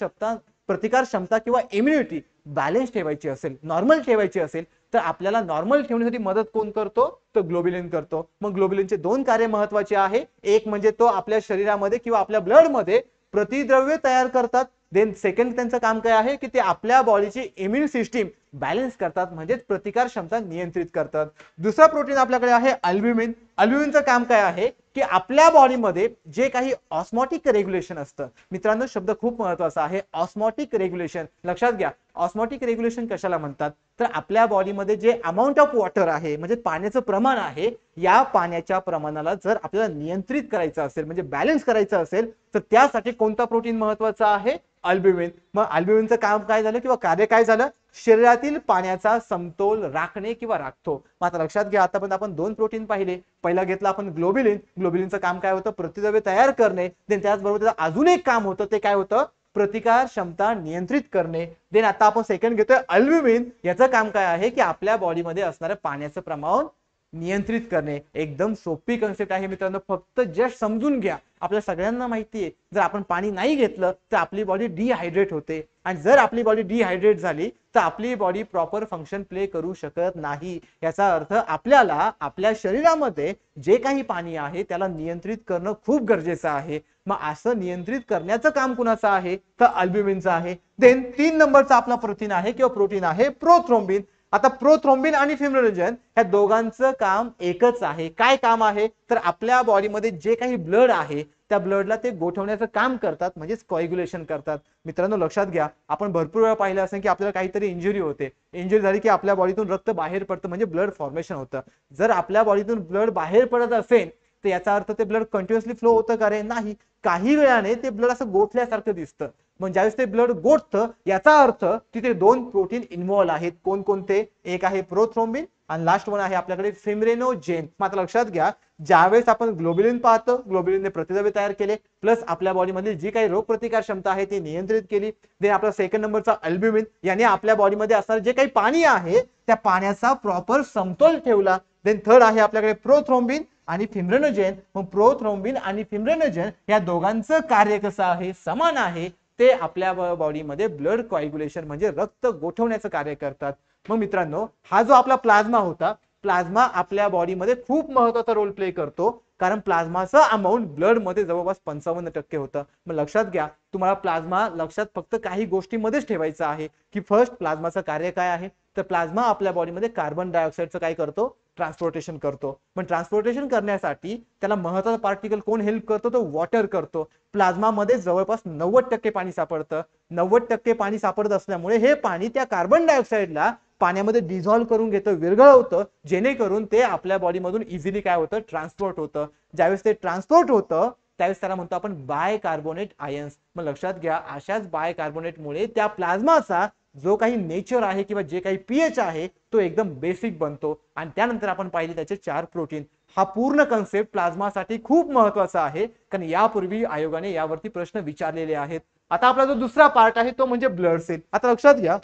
क्षमता किंवा इम्युनिटी बॅलन्स ठेवायची असेल, नॉर्मल ठेवायची असेल, तर आपल्याला नॉर्मल ठेवण्यासाठी मदत कोण करतो? तर ग्लोब्युलिन करतो. मग ग्लोब्युलिनचे 2 कार्य महत्वाचे आहे. एक म्हणजे तो आपल्या शरीरामध्ये किंवा आपल्या ब्लड मध्ये प्रतिद्रव्य तयार करतात. देन सेकंड त्यांचं काम काय आहे की ते आपल्या बॉडीची इम्युन सिस्टीम बॅलन्स करतात, म्हणजे प्रतिकार क्षमता नियंत्रित करतात. दुसरा प्रोटीन आपल्याकडे आहे अल्ब्युमिन. अल्ब्युमिनचं काम काय आहे की आपल्या बॉडीमध्ये जे काही ऑस्मोटिक रेग्युलेशन असतं. मित्रांनो, शब्द खूप महत्वाचा आहे, ऑस्मोटिक रेग्युलेशन. लक्षात घ्या, ऑस्मोटिक रेग्युलेशन कशाला म्हणतात? तर आपल्या बॉडीमध्ये जे अमाऊंट ऑफ वॉटर आहे, म्हणजे पाण्याचं प्रमाण आहे, या पाण्याच्या प्रमाणाला जर आपल्याला नियंत्रित करायचं असेल, म्हणजे बॅलन्स करायचं असेल, तर त्यासाठी कोणता प्रोटीन महत्वाचा आहे? अल्ब्युमिन. मग अल्ब्युमिनचं काम काय झालं किंवा कार्य काय झालं? शरीरातील पाण्याचा समतोल राखणे किंवा राखतो. मात्र लक्षात घ्या, आतापर्यंत आपण 2 प्रोटीन पाहिले. पहिला घेतला आपण ग्लोब्युलिन. ग्लोब्युलिनचं काम काय होतं? प्रतिद्रव्य तयार करणे. देन त्याचबरोबर त्याचं अजून एक काम होतं, ते काय होतं? प्रतिकार क्षमता नियंत्रित करणे. देन आता आपण सेकंड घेतोय अल्ब्युमिन. याचं काम काय आहे की आपल्या बॉडीमध्ये असणाऱ्या पाण्याचं प्रमाण नियंत्रित करणे. एकदम सोपी कन्सेप्ट आहे मित्रांनो, फक्त जस्ट समजून घ्या. आपल्या सगळ्यांना माहिती आहे, जर आपण पाणी नाही घेतलं तर आपली बॉडी डिहायड्रेट होते, आणि जर आपली बॉडी डिहायड्रेट झाली तर आपली बॉडी प्रॉपर फंक्शन प्ले करू शकत नाही. याचा अर्थ आपल्याला आपल्या शरीरामध्ये जे काही पाणी आहे त्याला नियंत्रित करणं खूप गरजेचं आहे. मग असं नियंत्रित करण्याचं काम कुणाचं आहे? तर अल्ब्युमिनचं आहे. देन 3 नंबरचा आपला प्रथिन आहे किंवा प्रोटीन आहे प्रोथ्रोम्बिन. आता प्रोथ्रोम्बिन आणि फिब्रिनोजेन ह्या दोघांचं काम एकच आहे. काय काम आहे? तर आपल्या बॉडीमध्ये जे काही ब्लड आहे त्या ब्लडला ते गोठवण्याचं काम करतात, म्हणजेच कोएग्युलेशन करतात. मित्रांनो, लक्षात घ्या, आपण भरपूर वेळा पाहिलं असेल की आपल्याला काहीतरी इंजुरी होते, इंजुरी झाली की आपल्या बॉडीतून रक्त बाहेर पडतं, म्हणजे ब्लड फॉर्मेशन होतं. जर आपल्या बॉडीतून ब्लड बाहेर पडत असेल तर याचा अर्थ ते ब्लड कंटिन्युअसली फ्लो होतं का रे? नाही. काही वेळाने ते ब्लड असं गोठल्यासारखं दिसतं. मग ज्यावेळेस ते ब्लड गोठतं याचा अर्थ तिथे 2 प्रोटीन इन्व्हॉल्व आहेत. कोणकोणते? एक आहे प्रोथ्रोम्बिन आणि लास्ट वन आहे आपल्याकडे फिब्रिनोजेन. मात्र लक्षात घ्या, ज्यावेळेस आपण ग्लोब्युलिन पाहतो, ग्लोब्युलिनने प्रतिद्रव्य तयार केले, प्लस आपल्या बॉडीमध्ये जी काही रोगप्रतिकार क्षमता आहे ती नियंत्रित केली. देन आपला सेकंड नंबरचा अल्ब्युमिन, याने आपल्या बॉडीमध्ये असणारे जे काही पाणी आहे त्या पाण्याचा प्रॉपर समतोल ठेवला. देन थर्ड आहे आपल्याकडे प्रोथ्रोम्बिन आणि फिब्रिनोजेन. मग प्रोथ्रोम्बिन आणि फिब्रिनोजेन या दोघांचं कार्य कसं आहे? समान आहे. ते आपल्या बॉडीमध्ये ब्लड कोएग्युलेशन म्हणजे रक्त गोठवण्याचं कार्य करतात. मग मित्रांनो, हा जो आपला प्लाझ्मा होता, प्लाझ्मा आपल्या बॉडीमध्ये खूप महत्त्वाचा रोल प्ले करतो. कारण प्लाझ्माचं अमाऊंट ब्लड मध्ये जवळपास 55% होतं. मग लक्षात घ्या, तुम्हाला प्लाझ्मा लक्षात फक्त काही गोष्टीमध्येच ठेवायचं आहे की फर्स्ट प्लाझ्माचं कार्य काय आहे. तर प्लाझ्मा आपल्या बॉडीमध्ये कार्बन डायऑक्साईडचं काय करतो, ट्रान्सपोर्टेशन करतो. पण ट्रान्सपोर्टेशन करण्यासाठी त्याला महत्वाचा पार्टिकल कोण हेल्प करतो, तो वॉटर करतो. प्लाझ्मामध्ये जवळपास 90% पाणी सापडतं. 90% पाणी सापडत असल्यामुळे हे पाणी त्या कार्बन डायऑक्साईडला पाण्यामध्ये डिझॉल्व्ह करून घेतं, विरघळवतं, जेणेकरून ते आपल्या बॉडीमधून इझिली काय होतं, ट्रान्सपोर्ट होतं. ज्यावेळेस ते ट्रान्सपोर्ट होतं त्यावेळेस त्याला म्हणतो आपण बायकार्बोनेट आयन्स. मग लक्षात घ्या, अशाच बायकार्बोनेटमुळे त्या प्लाझ्माचा जो काही नेचर आहे किंवा जे काही पीएच आहे तो एकदम बेसिक बनतो. आणि त्यानंतर आपण पाहिले त्याचे 4 प्रोटीन. हा पूर्ण कन्सेप्ट प्लाझ्मासाठी खूप महत्वाचा आहे, कारण यापूर्वी आयोगाने यावरती प्रश्न विचारलेले आहेत. आता आपला जो दुसरा पार्ट आहे तो म्हणजे ब्लड सेल. आता लक्षात घ्या,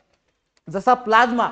जसा प्लाझ्मा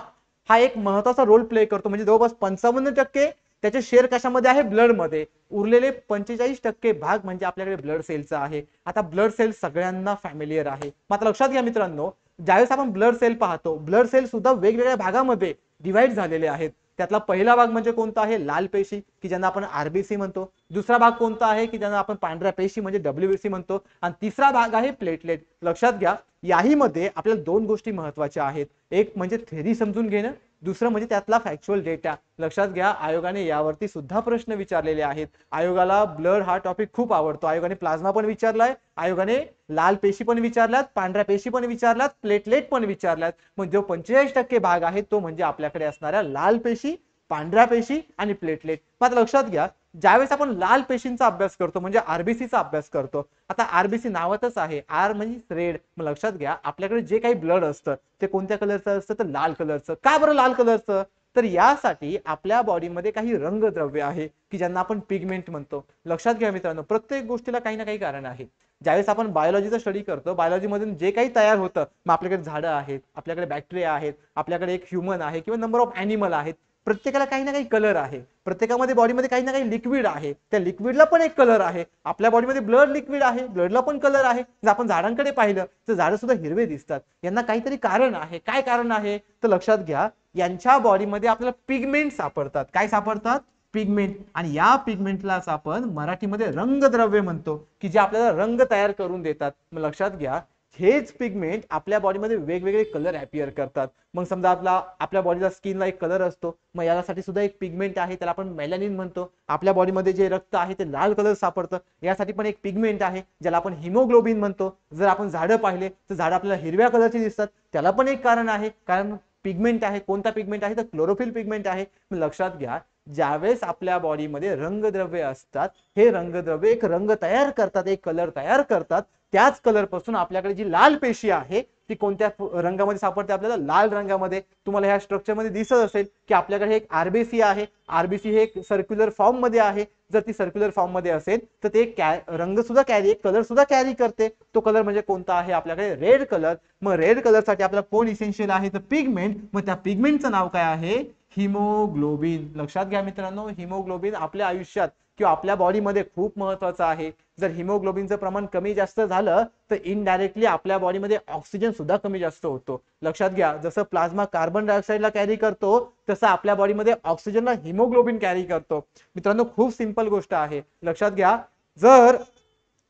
हा एक महत्वाचा रोल प्ले करतो, म्हणजे जवळपास 55% त्याचे शेअर कशामध्ये आहे, ब्लड मध्ये. उरलेले 45% भाग म्हणजे आपल्याकडे ब्लड सेलचा आहे. आता ब्लड सेल सगळ्यांना फॅमिलियर आहे. मात्र लक्षात घ्या मित्रांनो, ज्यावेळेस आपण ब्लड सेल पाहतो, ब्लड सेल सुद्धा वेगवेगळ्या भागामध्ये डिवाइड झालेले आहेत. त्यातला पहिला भाग म्हणजे कोणता आहे, लाल पेशी, की ज्यांना आपण आरबीसी म्हणतो. दुसरा भाग कोणता आहे, की ज्यांना आपण पांढऱ्या पेशी म्हणजे डब्ल्यूबीसी म्हणतो. आणि तिसरा भाग आहे प्लेटलेट. लक्षात घ्या, याही मध्ये आपल्याला 2 गोष्टी महत्वाच्या आहेत. एक म्हणजे थेरी समजून घेणं, दुसरं म्हणजे त्यातला फॅक्च्युअल डेटा. लक्षात घ्या, आयोगाने यावरती सुद्धा प्रश्न विचारलेले आहेत. आयोगाला ब्लड हा टॉपिक खूप आवडतो. आयोगाने प्लाझ्मा पण विचारलाय, आयोगाने लाल पेशी पण विचारल्यात, पांढऱ्या पेशी पण विचारल्यात, प्लेटलेट पण विचारल्यात. मग जो 45% भाग आहे तो म्हणजे आपल्याकडे असणाऱ्या लाल पेशी, पांढऱ्या पेशी आणि प्लेटलेट. मात्र लक्षात घ्या, ज्यावेळेस आपण लाल पेशींचा अभ्यास करतो म्हणजे आरबीसीचा अभ्यास करतो. आता आरबीसी नावातच आहे, आर म्हणजे रेड. मग लक्षात घ्या, आपल्याकडे जे काही ब्लड असतं ते कोणत्या कलरचं असतं, तर लाल कलरचं. का बरं लाल कलरचं, तर यासाठी आपल्या बॉडीमध्ये काही रंगद्रव्य आहे की ज्यांना आपण पिगमेंट म्हणतो. लक्षात घ्या मित्रांनो, प्रत्येक गोष्टीला काही ना काही कारण आहे. ज्यावेळेस आपण बायोलॉजीचा स्टडी करतो, बायोलॉजीमधून जे काही तयार होतं, मग आपल्याकडे झाडं आहेत, आपल्याकडे बॅक्टेरिया आहेत, आपल्याकडे एक ह्युमन आहे किंवा नंबर ऑफ ॲनिमल आहेत. प्रत्येकाला काही ना काही कलर आहे. प्रत्येकामध्ये बॉडीमध्ये काही ना काही लिक्विड आहे, त्या लिक्विडला पण एक कलर आहे. आपल्या बॉडीमध्ये ब्लड लिक्विड आहे, ब्लडला पण कलर आहे. जर आपण झाडांकडे पाहिलं तर झाडं सुद्धा हिरवे दिसतात. यांना काहीतरी कारण आहे. काय कारण आहे, तर लक्षात घ्या, यांच्या बॉडीमध्ये आपल्याला पिगमेंट सापडतात. काय सापडतात, पिगमेंट. आणि या पिगमेंटलाच आपण मराठीमध्ये रंगद्रव्य म्हणतो, की जे आपल्याला रंग तयार करून देतात. मग लक्षात घ्या, हेच पिगमेंट आपल्या बॉडीमध्ये वेगवेगळे कलर अपियर करतात. मग समजा आपल्या बॉडीला स्किनला एक कलर असतो, मग यासाठी सुद्धा एक पिगमेंट आहे, त्याला आपण मेलॅनिन म्हणतो. आपल्या बॉडीमध्ये जे रक्त आहे ते लाल कलर सापडतं, यासाठी पण एक पिगमेंट आहे ज्याला आपण हिमोग्लोबिन म्हणतो. जर आपण झाडं पाहिले तर झाडं आपल्याला हिरव्या कलरची दिसतात, त्याला पण एक कारण आहे, कारण पिगमेंट आहे. कोणता पिगमेंट आहे, तर क्लोरोफिल पिगमेंट आहे. लक्षात घ्या, ज्यावेळेस आपल्या बॉडीमध्ये रंगद्रव्य असतात, हे रंगद्रव्य एक रंग तयार करतात, एक कलर तयार करतात. त्याच कलर पासून आपल्याकडे जी लाल पेशी आहे ती कोणत्या रंगामध्ये सापडते, आपल्याला लाल रंगामध्ये. तुम्हाला ह्या स्ट्रक्चर मध्ये दिसत असेल की आपल्याकडे एक आरबीसी आहे. आरबीसी हे एक सर्क्युलर फॉर्म मध्ये आहे. जर ती सर्क्युलर फॉर्म मध्ये असेल तर ते रंग सुद्धा कॅरी, एक कलर सुद्धा कॅरी करते. तो कलर म्हणजे कोणता आहे, आपल्याकडे रेड कलर. मग रेड कलर साठी आपल्याला कोण इसेन्शियल आहे, तर पिगमेंट. मग त्या पिगमेंटचं नाव काय आहे, हिमोग्लोबिन. लक्षात घ्या मित्रांनो, हिमोग्लोबिन आपल्या आयुष्यात किंवा आपल्या बॉडीमध्ये खूप महत्वाचं आहे. जर हिमोग्लोबिनचं प्रमाण कमी जास्त झालं तर इनडायरेक्टली आपल्या बॉडीमध्ये ऑक्सिजन सुद्धा कमी जास्त होतो. लक्षात घ्या, जसं प्लाझ्मा कार्बन डायऑक्साईडला कॅरी करतो तसं आपल्या बॉडीमध्ये ऑक्सिजनला हिमोग्लोबिन कॅरी करतो. मित्रांनो, खूप सिंपल गोष्ट आहे. लक्षात घ्या, जर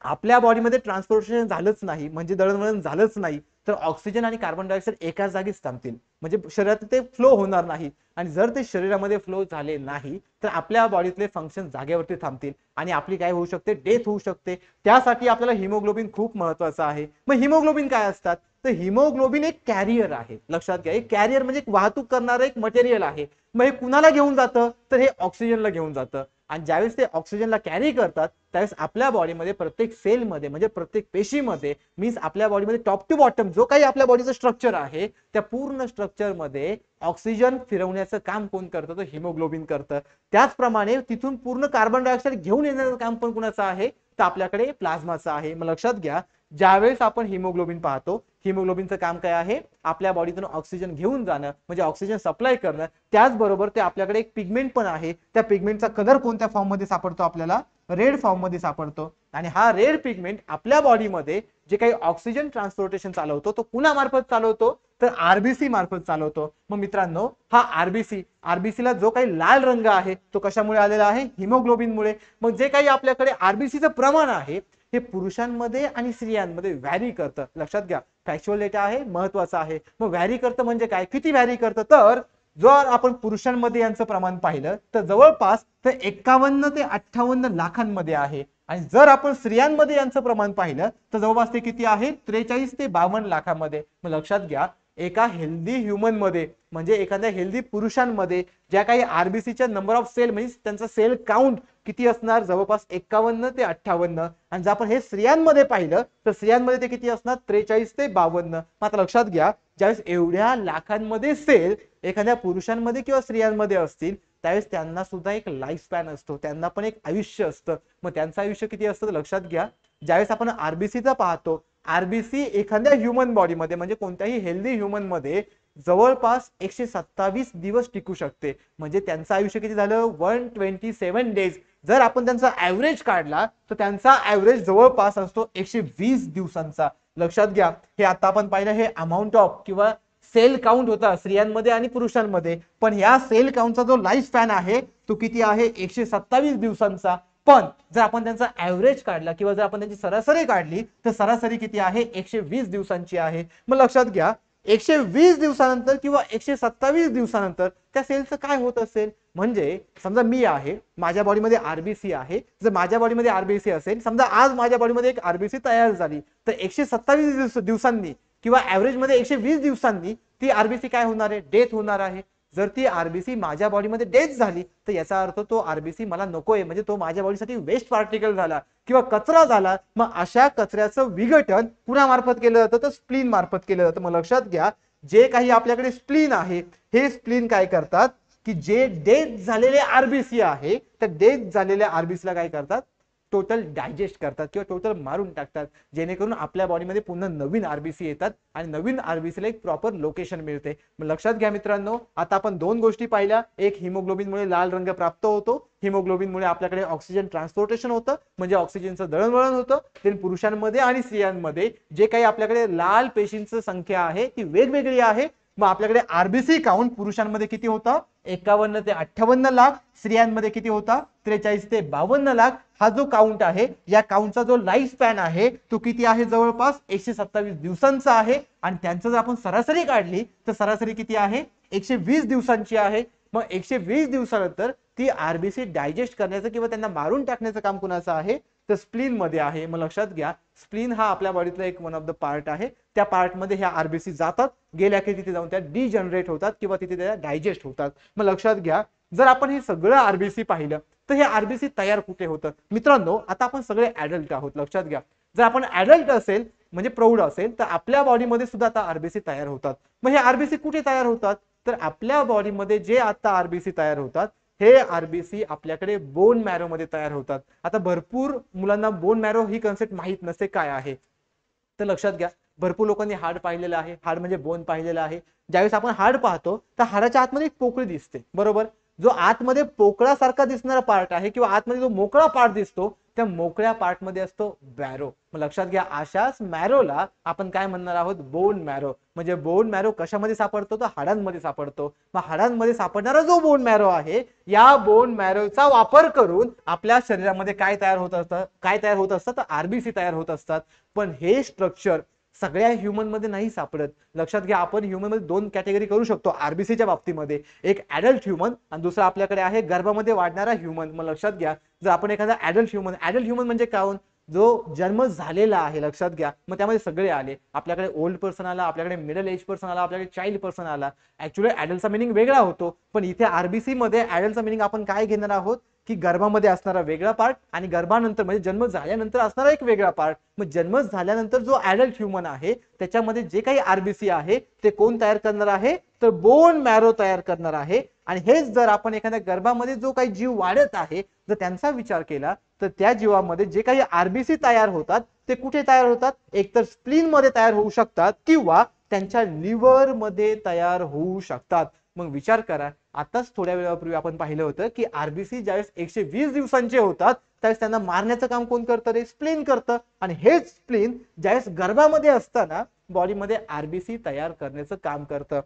आपल्या बॉडीमध्ये ट्रान्सपोर्टेशन झालंच नाही, म्हणजे दळणवळण झालंच नाही, तर ऑक्सिजन आणि कार्बन डायऑक्साईड एकाच जागीच थांबतील, म्हणजे शरीरात ते फ्लो होणार नाही. आणि जर ते शरीरामध्ये फ्लो झाले नाही तर आपल्या बॉडीतले फंक्शन जागेवरती थांबतील आणि आपली काय होऊ शकते, डेथ होऊ शकते. त्यासाठी आपल्याला हिमोग्लोबिन खूप महत्वाचं आहे. मग हिमोग्लोबिन काय असतात, तर हिमोग्लोबिन एक कॅरियर आहे. लक्षात घ्या, एक कॅरियर म्हणजे एक वाहतूक करणारं एक मटेरियल आहे. मग हे कुणाला घेऊन जातं, तर हे ऑक्सिजनला घेऊन जातं. आणि ज्यावेळेस ते ऑक्सिजनला कॅरी करतात त्यावेळेस आपल्या बॉडीमध्ये प्रत्येक सेलमध्ये म्हणजे प्रत्येक पेशीमध्ये, मीन्स आपल्या बॉडीमध्ये टॉप टू बॉटम जो काही आपल्या बॉडीचं स्ट्रक्चर आहे त्या पूर्ण स्ट्रक्चरमध्ये ऑक्सिजन फिरवण्याचं काम कोण करतं, तर हिमोग्लोबिन करतं. त्याचप्रमाणे तिथून पूर्ण कार्बन डायऑक्साईड घेऊन येण्याचं काम पण कुणाचं आहे, तर आपल्याकडे प्लाझ्माचं आहे. मग लक्षात घ्या, ज्यावेळेस आपण हिमोग्लोबिन पाहतो, हिमोग्लोबिनचं काम काय आहे, आपल्या बॉडीतून ऑक्सिजन घेऊन जाणं म्हणजे ऑक्सिजन सप्लाय करणं, त्याचबरोबर ते आपल्याकडे एक पिगमेंट पण आहे, त्या पिगमेंटचा कलर कोणत्या फॉर्म मध्ये सापडतो आपल्याला, रेड फॉर्म मध्ये सापडतो. आणि हा रेड पिगमेंट आपल्या बॉडीमध्ये जे काही ऑक्सिजन ट्रान्सपोर्टेशन चालवतो तो कुणामार्फत चालवतो, तर आरबीसी मार्फत चालवतो. मग मित्रांनो हा आरबीसी ला जो काही लाल रंग आहे तो कशामुळे आलेला आहे, हिमोग्लोबिनमुळे. मग जे काही आपल्याकडे आरबीसीचं प्रमाण आहे हे पुरुषांमध्ये आणि स्त्रियांमध्ये व्हॅरी करतं. लक्षात घ्या, फॅक्च्युअल डेटा आहे, महत्वाचा आहे. मग व्हॅरी करतं म्हणजे काय, किती व्हॅरी करतं, तर जर आपण पुरुषांमध्ये यांचं प्रमाण पाहिलं तर जवळपास ते 51 ते 58 लाखांमध्ये आहे. आणि जर आपण स्त्रियांमध्ये यांचं प्रमाण पाहिलं तर जवळपास ते किती आहे, 43 ते 52 लाखांमध्ये. मग लक्षात घ्या, एका हेल्दी ह्युमन मध्ये म्हणजे एखाद्या हेल्दी पुरुषांमध्ये ज्या काही आरबीसीच्या नंबर ऑफ सेल म्हणजे त्यांचा सेल काउंट किती असणार, जवळपास 51 ते 58. आणि जर आपण हे स्त्रियांमध्ये पाहिलं तर स्त्रियांमध्ये ते किती असणार, 43 ते 52. मात्र लक्षात घ्या, ज्यावेळेस एवढ्या लाखांमध्ये सेल एखाद्या पुरुषांमध्ये किंवा स्त्रियांमध्ये असतील त्यावेळेस त्यांना सुद्धा एक लाईफ स्पॅन असतो, त्यांना पण एक आयुष्य असतं. मग त्यांचं आयुष्य किती असतं लक्षात घ्या, ज्यावेळेस आपण आरबीसीचा पाहतो, आरबीसी एखाद्या ह्युमन बॉडीमध्ये म्हणजे कोणत्याही हेल्दी ह्युमन मध्ये जवळपास 127 दिवस टिकू शकते. म्हणजे त्यांचं आयुष्य किती झालं, 127 डेज. जर आपण त्यांचा ऍव्हरेज काढला तर त्यांचा ऍव्हरेज जवळपास असतो 120 दिवसांचा. लक्षात घ्या, हे आता आपण पाहिलं हे अमाऊंट ऑफ किंवा सेल काउंट होता स्त्रियांमध्ये आणि पुरुषांमध्ये, पण ह्या सेल काउंटचा जो लाईफ स्पॅन आहे तो किती आहे, 127 दिवसांचा. पण जर आपण त्यांचा ऍव्हरेज काढला किंवा जर आपण त्यांची सरासरी काढली तर सरासरी किती आहे, 120 दिवसांची आहे. मग लक्षात घ्या, 120 दिवसानंतर किंवा 127 दिवसानंतर त्या सेलचं काय होत असेल, म्हणजे समजा मी आहे, माझ्या बॉडीमध्ये आरबीसी आहे, जर माझ्या बॉडीमध्ये आरबीसी असेल, समजा आज माझ्या बॉडीमध्ये एक आरबीसी तयार झाली तर 127 दिवसांनी किंवा ऍव्हरेज मध्ये 120 दिवसांनी ती आरबीसी काय होणार आहे, डेथ होणार आहे. जर ती आरबीसी माझ्या बॉडीमध्ये डेथ झाली तर याचा अर्थ तो आरबीसी मला नकोय, म्हणजे तो माझ्या बॉडीसाठी वेस्ट पार्टिकल झाला किंवा कचरा झाला. मग अशा कचऱ्याचं विघटन कुणामार्फत केलं जातं, तर स्प्लीन मार्फत केलं जातं. मग लक्षात घ्या, जे काही आपल्याकडे स्प्लीन आहे हे स्प्लीन काय करतात की जे डेथ झालेले आरबीसी आहे त्या डेथ झालेल्या आरबीसीला काय करतात, टोटल डायजेस्ट करतात किंवा टोटल मारून टाकतात, जेणेकरून आपल्या बॉडीमध्ये पुन्हा नवीन आरबीसी येतात आणि नवीन आरबीसीला एक प्रॉपर लोकेशन मिळते. मग लक्षात घ्या मित्रांनो, आता आपण दोन गोष्टी पाहिल्या, एक हिमोग्लोबिनमुळे लाल रंग प्राप्त होतो, हिमोग्लोबिनमुळे आपल्याकडे ऑक्सिजन ट्रान्सपोर्टेशन होतं म्हणजे ऑक्सिजनचं दळणवळण होतं. तर पुरुषांमध्ये आणि स्त्रियांमध्ये जे काही आपल्याकडे लाल पेशींची संख्या आहे ती वेगवेगळी आहे. मग आपल्याकडे आरबीसी काउंट पुरुषांमध्ये किती होता, 51 ते 58 लाख, स्त्रियांमध्ये किती होता, 43 ते 52 लाख. हा जो काउंट आहे या काउंटचा जो लाईफ स्पॅन आहे तो किती आहे, जवळपास 127 दिवसांचा आहे. आणि त्यांचं जर आपण सरासरी काढली तर सरासरी किती आहे, 120 दिवसांची आहे. मग 120 दिवसानंतर ती आरबीसी डायजेस्ट करण्याचं किंवा त्यांना मारून टाकण्याचं काम कुणाचं आहे, तर स्प्लीन मध्ये आहे. मग लक्षात घ्या, स्प्लीन हा आपल्या बॉडीतला एक वन ऑफ द पार्ट आहे. त्या पार्ट मध्ये ह्या आरबीसी जातात, गेल्या की तिथे जाऊन त्या डिजनरेट होतात किंवा तिथे त्या डायजेस्ट होतात. मग लक्षात घ्या, जर आपण हे सगळं आरबीसी पाहिलं तर हे आरबीसी तयार कुठे होतं मित्रांनो, आता आपण सगळे ऍडल्ट आहोत. लक्षात घ्या, जर आपण ऍडल्ट असेल म्हणजे प्रौढ असेल तर आपल्या बॉडीमध्ये सुद्धा आता आरबीसी तयार होतात. मग हे आरबीसी कुठे तयार होतात, तर आपल्या बॉडीमध्ये जे आता आरबीसी तयार होतात हे आरबीसी आपल्याकडे बोन मॅरो मध्ये तयार होतात. आता भरपूर मुलांना बोन मॅरो ही कन्सेप्ट माहित नसते काय आहे, तर लक्षात घ्या, भरपूर लोकांनी हाड पाहिलेलं आहे, हाड म्हणजे बोन पाहिलेलं आहे. ज्यावेळेस आपण हाड पाहतो तर हाडाच्या आतमध्ये एक पोकळी दिसते, बरोबर. जो आतमध्ये पोकळासारखा दिसणारा पार्ट आहे किंवा आतमध्ये जो मोकळा पार्ट दिसतो त्या मोकळ्या पार्ट मध्ये असतो बॅरो. मग लक्षात घ्या, अशाच मॅरोला आपण काय म्हणणार आहोत, बोन मॅरो. म्हणजे बोन मॅरो कशामध्ये सापडतो, तर हाडांमध्ये सापडतो. मग हाडांमध्ये सापडणारा जो बोन मॅरो आहे या बोन मॅरोचा वापर करून आपल्या शरीरामध्ये काय तयार होत असतं, तर आरबीसी तयार होत असतात. पण हे स्ट्रक्चर सगळ्या ह्युमन मध्ये नाही सापडत. लक्षात घ्या, आपण ह्युमन मध्ये दोन कॅटेगरी करू शकतो आरबीसीच्या बाबतीमध्ये, एक ऍडल्ट ह्युमन आणि दुसरा आपल्याकडे आहे गर्भामध्ये वाढणारा ह्युमन. मग लक्षात घ्या, जर आपण एखादा ऍडल्ट ह्युमन म्हणजे काय, जो जन्म झालेला आहे, लक्षात घ्या, मग त्यामध्ये सगळे आले, आपल्याकडे ओल्ड पर्सन आला, आपल्याकडे मिडल एज पर्सन आला, आपल्याकडे चाइल्ड पर्सन आला. ऍक्च्युअली ऍडल्टचा मिनिंग वेगळा होतो, पण इथे आरबीसी मध्ये ऍडल्टचा मिनिंग आपण काय घेणार आहोत, की गर्भामध्ये असणारा वेगळा पार्ट आणि गर्भानंतर म्हणजे जन्म झाल्यानंतर असणारा एक वेगळा पार्ट. मग जन्म झाल्यानंतर जो ऍडल्ट ह्युमन आहे त्याच्यामध्ये जे काही आरबीसी आहे ते कोण तयार करणार आहे, तर बोन मॅरो तयार करणार आहे. आणि हेच जर आपण एखाद्या गर्भामध्ये जो काही जीव वाढत आहे जर त्यांचा विचार केला तर त्या जीवामध्ये जे काही आरबीसी तयार होतात ते कुठे तयार होतात, एकतर स्प्लीन मध्ये तयार होऊ शकतात किंवा त्यांच्या लिव्हर मध्ये तयार होऊ शकतात. मग विचार करा, आताच थोड्या वेळापूर्वी आपण पाहिलं होतं की आरबीसी ज्यावेळेस 120 दिवसांचे होतात त्यावेळेस त्यांना मारण्याचं काम कोण करतं, रे स्प्लीन करतं. आणि हेच स्प्लीन ज्यावेळेस गर्भामध्ये असताना बॉडीमध्ये आरबीसी तयार करण्याचं काम करतं.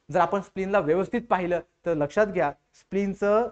जर आपण स्प्लीनला व्यवस्थित पाहिलं तर लक्षात घ्या, स्प्लीनचं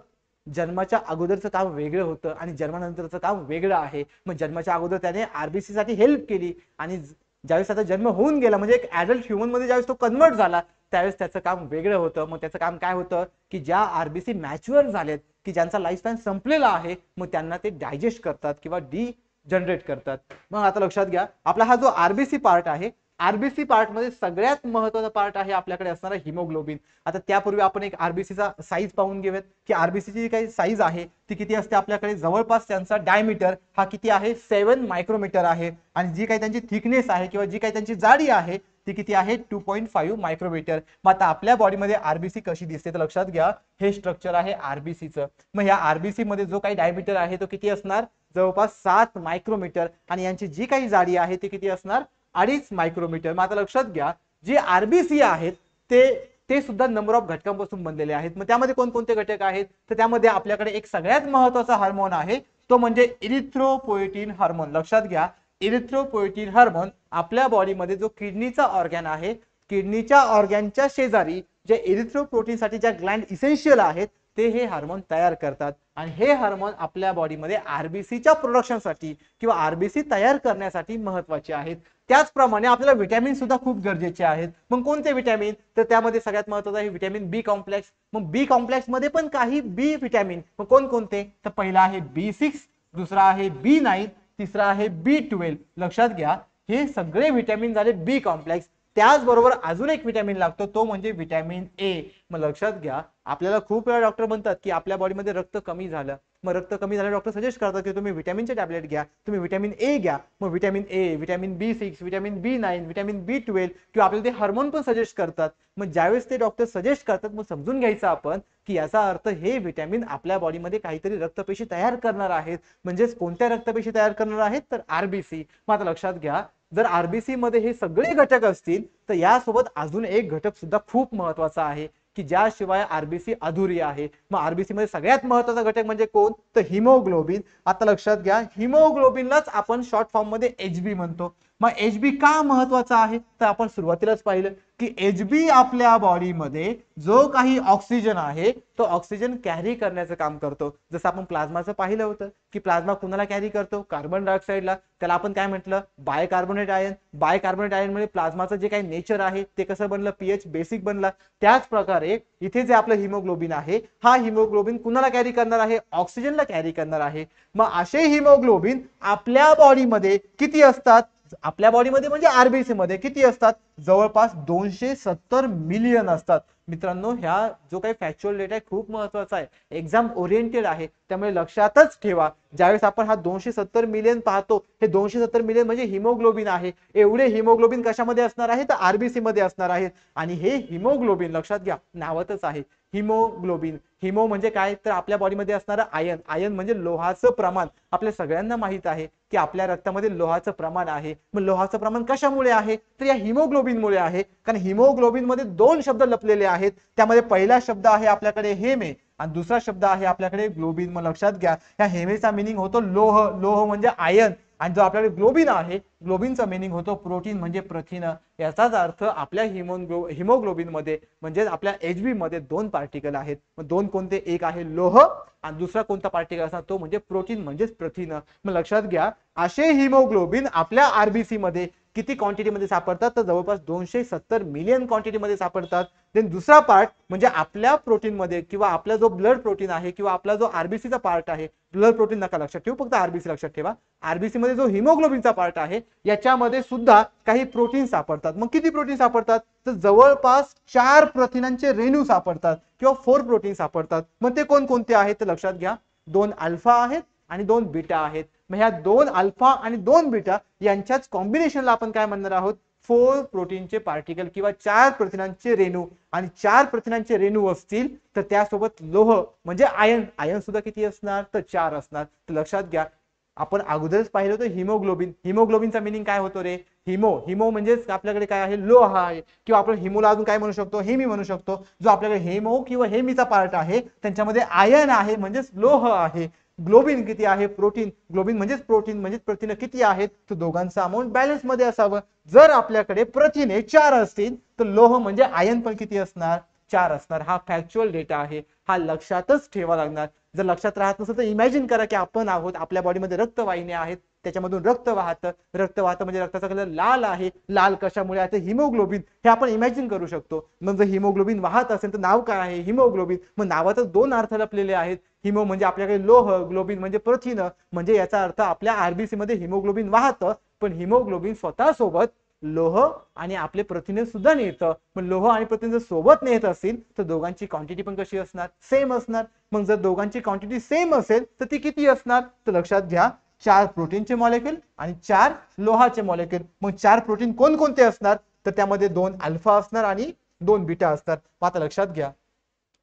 जन्माच्या अगोदरचं काम वेगळं होतं आणि जन्मानंतरचं काम वेगळं आहे. मग जन्माच्या अगोदर त्याने आरबीसी साठी हेल्प केली आणि ज्यावेळेस आता जन्म होऊन गेला म्हणजे एक ऍडल्ट ह्युमन मध्ये ज्यावेळेस तो कन्वर्ट झाला त्यावेळेस त्याचं काम वेगळं होतं. मग त्याचं काम काय होतं की ज्या आरबीसी मॅच्युअर झालेत की ज्यांचा लाईफ स्पॅन संपलेला आहे मग त्यांना ते डायजेस्ट करतात किंवा डी जनरेट करतात. मग आता लक्षात घ्या, आपला हा जो आरबीसी पार्ट आहे, आरबीसी पार्ट मध्ये सगळ्यात महत्वाचा पार्ट आहे आपल्याकडे असणारा हिमोग्लोबिन. आता त्यापूर्वी आपण एक आरबीसीचा साईज पाहून घेऊयात की आरबीसीची काही साईज आहे ती किती असते आपल्याकडे. जवळपास त्यांचा डायमीटर हा किती आहे, 7 मायक्रोमीटर आहे. आणि जी काही त्यांची थिकनेस आहे किंवा जी काही त्यांची जाडी आहे ती किती आहे, 2.5 मायक्रोमीटर. मग आता आपल्या बॉडीमध्ये आरबीसी कशी दिसते तर लक्षात घ्या, हे स्ट्रक्चर आहे आरबीसीचं. मग या आरबीसी मध्ये जो काही डायमीटर आहे तो किती असणार, जवळपास 7 मायक्रोमीटर. आणि यांची जी काही जाडी आहे ती किती असणार, 2.5 मायक्रोमीटर. मग आता लक्षात घ्या, जे आरबीसी आहेत ते सुद्धा नंबर ऑफ घटकांपासून बनलेले आहेत. मग त्यामध्ये कोणकोणते घटक आहेत, तर त्यामध्ये आपल्याकडे एक सगळ्यात महत्वाचा हार्मोन आहे तो म्हणजे इरिथ्रोपोएटिन हार्मोन. लक्षात घ्या, इरिथ्रोपोएटिन हार्मोन आपल्या बॉडीमध्ये जो किडनीचा ऑर्गॅन आहे, किडनीच्या ऑर्गॅनच्या शेजारी जे इरिथ्रोपोएटिन साठी ज्या ग्लँड इसेन्शियल आहेत ते हे हार्मोन तयार करतात. आणि हे हार्मोन आपल्या बॉडीमध्ये आरबीसीच्या प्रोडक्शनसाठी किंवा आरबीसी तयार करण्यासाठी महत्वाचे आहेत. त्याचप्रमाणे आपल्याला विटॅमिन सुद्धा खूप गरजेचे आहेत. मग कोणते विटॅमिन, तर त्यामध्ये सगळ्यात महत्वाचं आहे विटॅमिन बी कॉम्प्लेक्स. मग बी कॉम्प्लेक्स मध्ये पण काही बी विटॅमिन, मग कोणकोणते, तर पहिला आहे B6, दुसरा आहे B9, तिसरा आहे B12. लक्षात घ्या, हे सगळे विटॅमिन झाले बी कॉम्प्लेक्स. त्याचबरोबर अजून एक विटॅमिन लागतो तो म्हणजे विटॅमिन ए. मग लक्षात घ्या, आपल्याला खूप वेळा डॉक्टर म्हणतात की आपल्या बॉडीमध्ये रक्त कमी झालं, मग रक्त कमी झालं डॉक्टर सजेस्ट करतात की तुम्ही विटॅमिनचे टॅबलेट घ्या, तुम्ही विटॅमिन ए घ्या. मग vitamin A, vitamin B6, vitamin B9, vitamin B12 किंवा आपल्याला ते हार्मोन पण सजेस्ट करतात. मग ज्यावेळेस ते डॉक्टर सजेस्ट करतात मग समजून घ्यायचं आपण की याचा अर्थ हे विटॅमिन आपल्या बॉडीमध्ये काहीतरी रक्तपेशी तयार करणार आहेत. म्हणजेच कोणत्या रक्तपेशी तयार करणार आहेत, तर आरबीसी. मग आता लक्षात घ्या, जर आरबीसी मध्ये हे सगळे घटक असतील तर यासोबत अजून एक घटक सुद्धा खूप महत्वाचा आहे की ज्याशिवाय आरबीसी अधुरी आहे. मग आरबीसी मध्ये सगळ्यात महत्वाचा घटक म्हणजे कोण, तर हिमोग्लोबिन. आता लक्षात घ्या, हिमोग्लोबिनलाच आपण शॉर्ट फॉर्म मध्ये एचबी म्हणतो. मग एचबी का महत्वाचा आहे, तर आपण सुरुवातीलाच पाहिलं की एचबी आपल्या बॉडीमध्ये जो काही ऑक्सिजन आहे तो ऑक्सिजन कॅरी करण्याचं काम करतो. जसं आपण प्लाझ्माचं पाहिलं होतं की प्लाझ्मा कुणाला कॅरी करतो, कार्बन डायऑक्साइडला. त्याला आपण काय म्हटलं, बायकार्बोनेट आयन. बायकार्बोनेट आयन मध्ये प्लाझ्माचं जे काही नेचर आहे ते कसं बनलं, पीएच बेसिक बनला. त्याच प्रकारे इथे जे आपलं हिमोग्लोबिन आहे हा हिमोग्लोबिन कुणाला कॅरी करणार आहे, ऑक्सिजनला कॅरी करणार आहे. मग असे हिमोग्लोबिन आपल्या बॉडीमध्ये किती असतात, आपल्या बॉडीमध्ये म्हणजे आरबीसी मध्ये किती असतात, जवळपास 270 मिलियन असतात. मित्रांनो, ह्या जो काही फॅक्च्युअल डेटा आहे खूप महत्वाचा आहे, एक्झाम ओरिएंटेड आहे, त्यामुळे लक्षातच ठेवा. ज्यावेळेस आपण हा 270 मिलियन पाहतो, हे 270 मिलियन म्हणजे हिमोग्लोबिन आहे. एवढे हिमोग्लोबिन कशामध्ये असणार आहे, तर आरबीसी मध्ये असणार आहेत. आणि हे हिमोग्लोबिन लक्षात घ्या, नावातच आहे हिमोग्लोबिन. हिमो म्हणजे काय, तर आपल्या बॉडीमध्ये असणारं आयन. आयन म्हणजे लोहाचं प्रमाण. आपल्या सगळ्यांना माहित आहे की आपल्या रक्तामध्ये लोहाचं प्रमाण आहे. मग लोहाचं प्रमाण कशामुळे आहे, तर या हिमोग्लोबिनमुळे आहे. कारण हिमोग्लोबिन मध्ये 2 शब्द लपलेले आहेत. त्यामध्ये पहिला शब्द आहे आपल्याकडे हेमे आणि दुसरा शब्द आहे आपल्याकडे ग्लोबिन. मग लक्षात घ्या, या हेमेचा मिनिंग होतो लोह. लोह म्हणजे आयन. आणि जो आपल्याकडे ग्लोबिन आहे, ग्लोबिनचा मिनिंग होतो प्रोटीन म्हणजे प्रथिन. याचाच अर्थ आपल्या हिमोग्लोबिन मध्ये म्हणजे आपल्या एचबी मध्ये 2 पार्टिकल आहेत. मग 2 कोणते, एक आहे लोह आणि दुसरा कोणता पार्टिकल असणार, तो म्हणजे प्रोटीन म्हणजेच प्रथिन. मग लक्षात घ्या, असे हिमोग्लोबिन आपल्या आरबीसी मध्ये किती क्वांटिटीमध्ये सापडतात तर जवळपास 270 मिलियन क्वांटिटीमध्ये सापडतात. देन दुसरा पार्ट म्हणजे आपल्या प्रोटीनमध्ये किंवा आपला जो ब्लड प्रोटीन आहे किंवा आपला जो आरबीसीचा पार्ट आहे, ब्लड प्रोटीन नका लक्षात ठेवू, फक्त आरबीसी लक्षात ठेवा. आरबीसी मध्ये जो हिमोग्लोबिनचा पार्ट आहे याच्यामध्ये सुद्धा काही प्रोटीन सापडतात. मग किती प्रोटीन सापडतात तर जवळपास 4 प्रथिनांचे रेणू सापडतात किंवा 4 प्रोटीन सापडतात. मग ते कोणकोणते आहेत तर लक्षात घ्या, 2 अल्फा आहेत आणि 2 बीटा आहेत. मग ह्या 2 अल्फा आणि 2 बीटा यांच्याच कॉम्बिनेशनला आपण काय म्हणणार आहोत 4 प्रोटीनचे पार्टिकल किंवा 4 प्रथिनांचे रेणू. आणि 4 प्रथिनांचे रेणू असतील तर त्यासोबत लोह म्हणजे आयन, आयन सुद्धा किती असणार तर 4 असणार. तर लक्षात घ्या, आपण अगोदरच पाहिलं होतं हिमोग्लोबिन. हिमोग्लोबिनचा मिनिंग काय होतो रे, हिमो म्हणजे आपल्याकडे काय आहे लोह आहे किंवा आपण हिमोला अजून काय म्हणू शकतो हेमी म्हणू शकतो. जो आपल्याकडे हेमो किंवा हेमीचा पार्ट आहे त्यांच्यामध्ये आयन आहे म्हणजेच लोह आहे. ग्लोबिन किती आहे प्रोटीन, ग्लोबिन म्हणजेच प्रोटीन म्हणजेच प्रथिने किती आहेत तर दोघांचा अमाउंट बॅलन्स मध्ये असावं. जर आपल्याकडे प्रथिने 4 असतील तर लोह म्हणजे आयन पण किती असणार 4 असणार. हा फॅक्च्युअल डेटा आहे, हा लक्षातच ठेवा लागणार. जर लक्षात राहत नसेल तर इमॅजिन करा की आपण आहोत, आपल्या बॉडीमध्ये रक्तवाहिन्या आहेत, त्याच्यामधून रक्त वाहतं, रक्त वाहतं म्हणजे रक्ताचा कलर लाल आहे. लाल कशामुळे आहे हिमोग्लोबिन, हे आपण इमॅजिन करू शकतो. मग जर हिमोग्लोबिन वाहत असेल तर नाव काय आहे हिमोग्लोबिन. मग नावातच 2 अर्थ लपलेले आहेत. हिमो म्हणजे आपल्याकडे लोह, ग्लोबिन म्हणजे प्रथिन, म्हणजे याचा अर्थ आपल्या आरबीसी मध्ये हिमोग्लोबिन वाहतं, पण हिमोग्लोबिन स्वतः सोबत लोह आणि आपले प्रथिने सुद्धा नेतं. पण लोह आणि प्रथिने जर सोबत नेत असतील तर दोघांची क्वांटिटी पण कशी असणार सेम असणार. मग जर दोघांची क्वांटिटी सेम असेल तर ती किती असणार तर लक्षात घ्या 4 प्रोटीनचे मॉलिक्यूल आणि 4 लोहाचे मॉलिक्यूल. मग 4 प्रोटीन कोणकोणते असणार तर त्यामध्ये 2 अल्फा असणार आणि 2 बीटा असतात. आता लक्षात घ्या,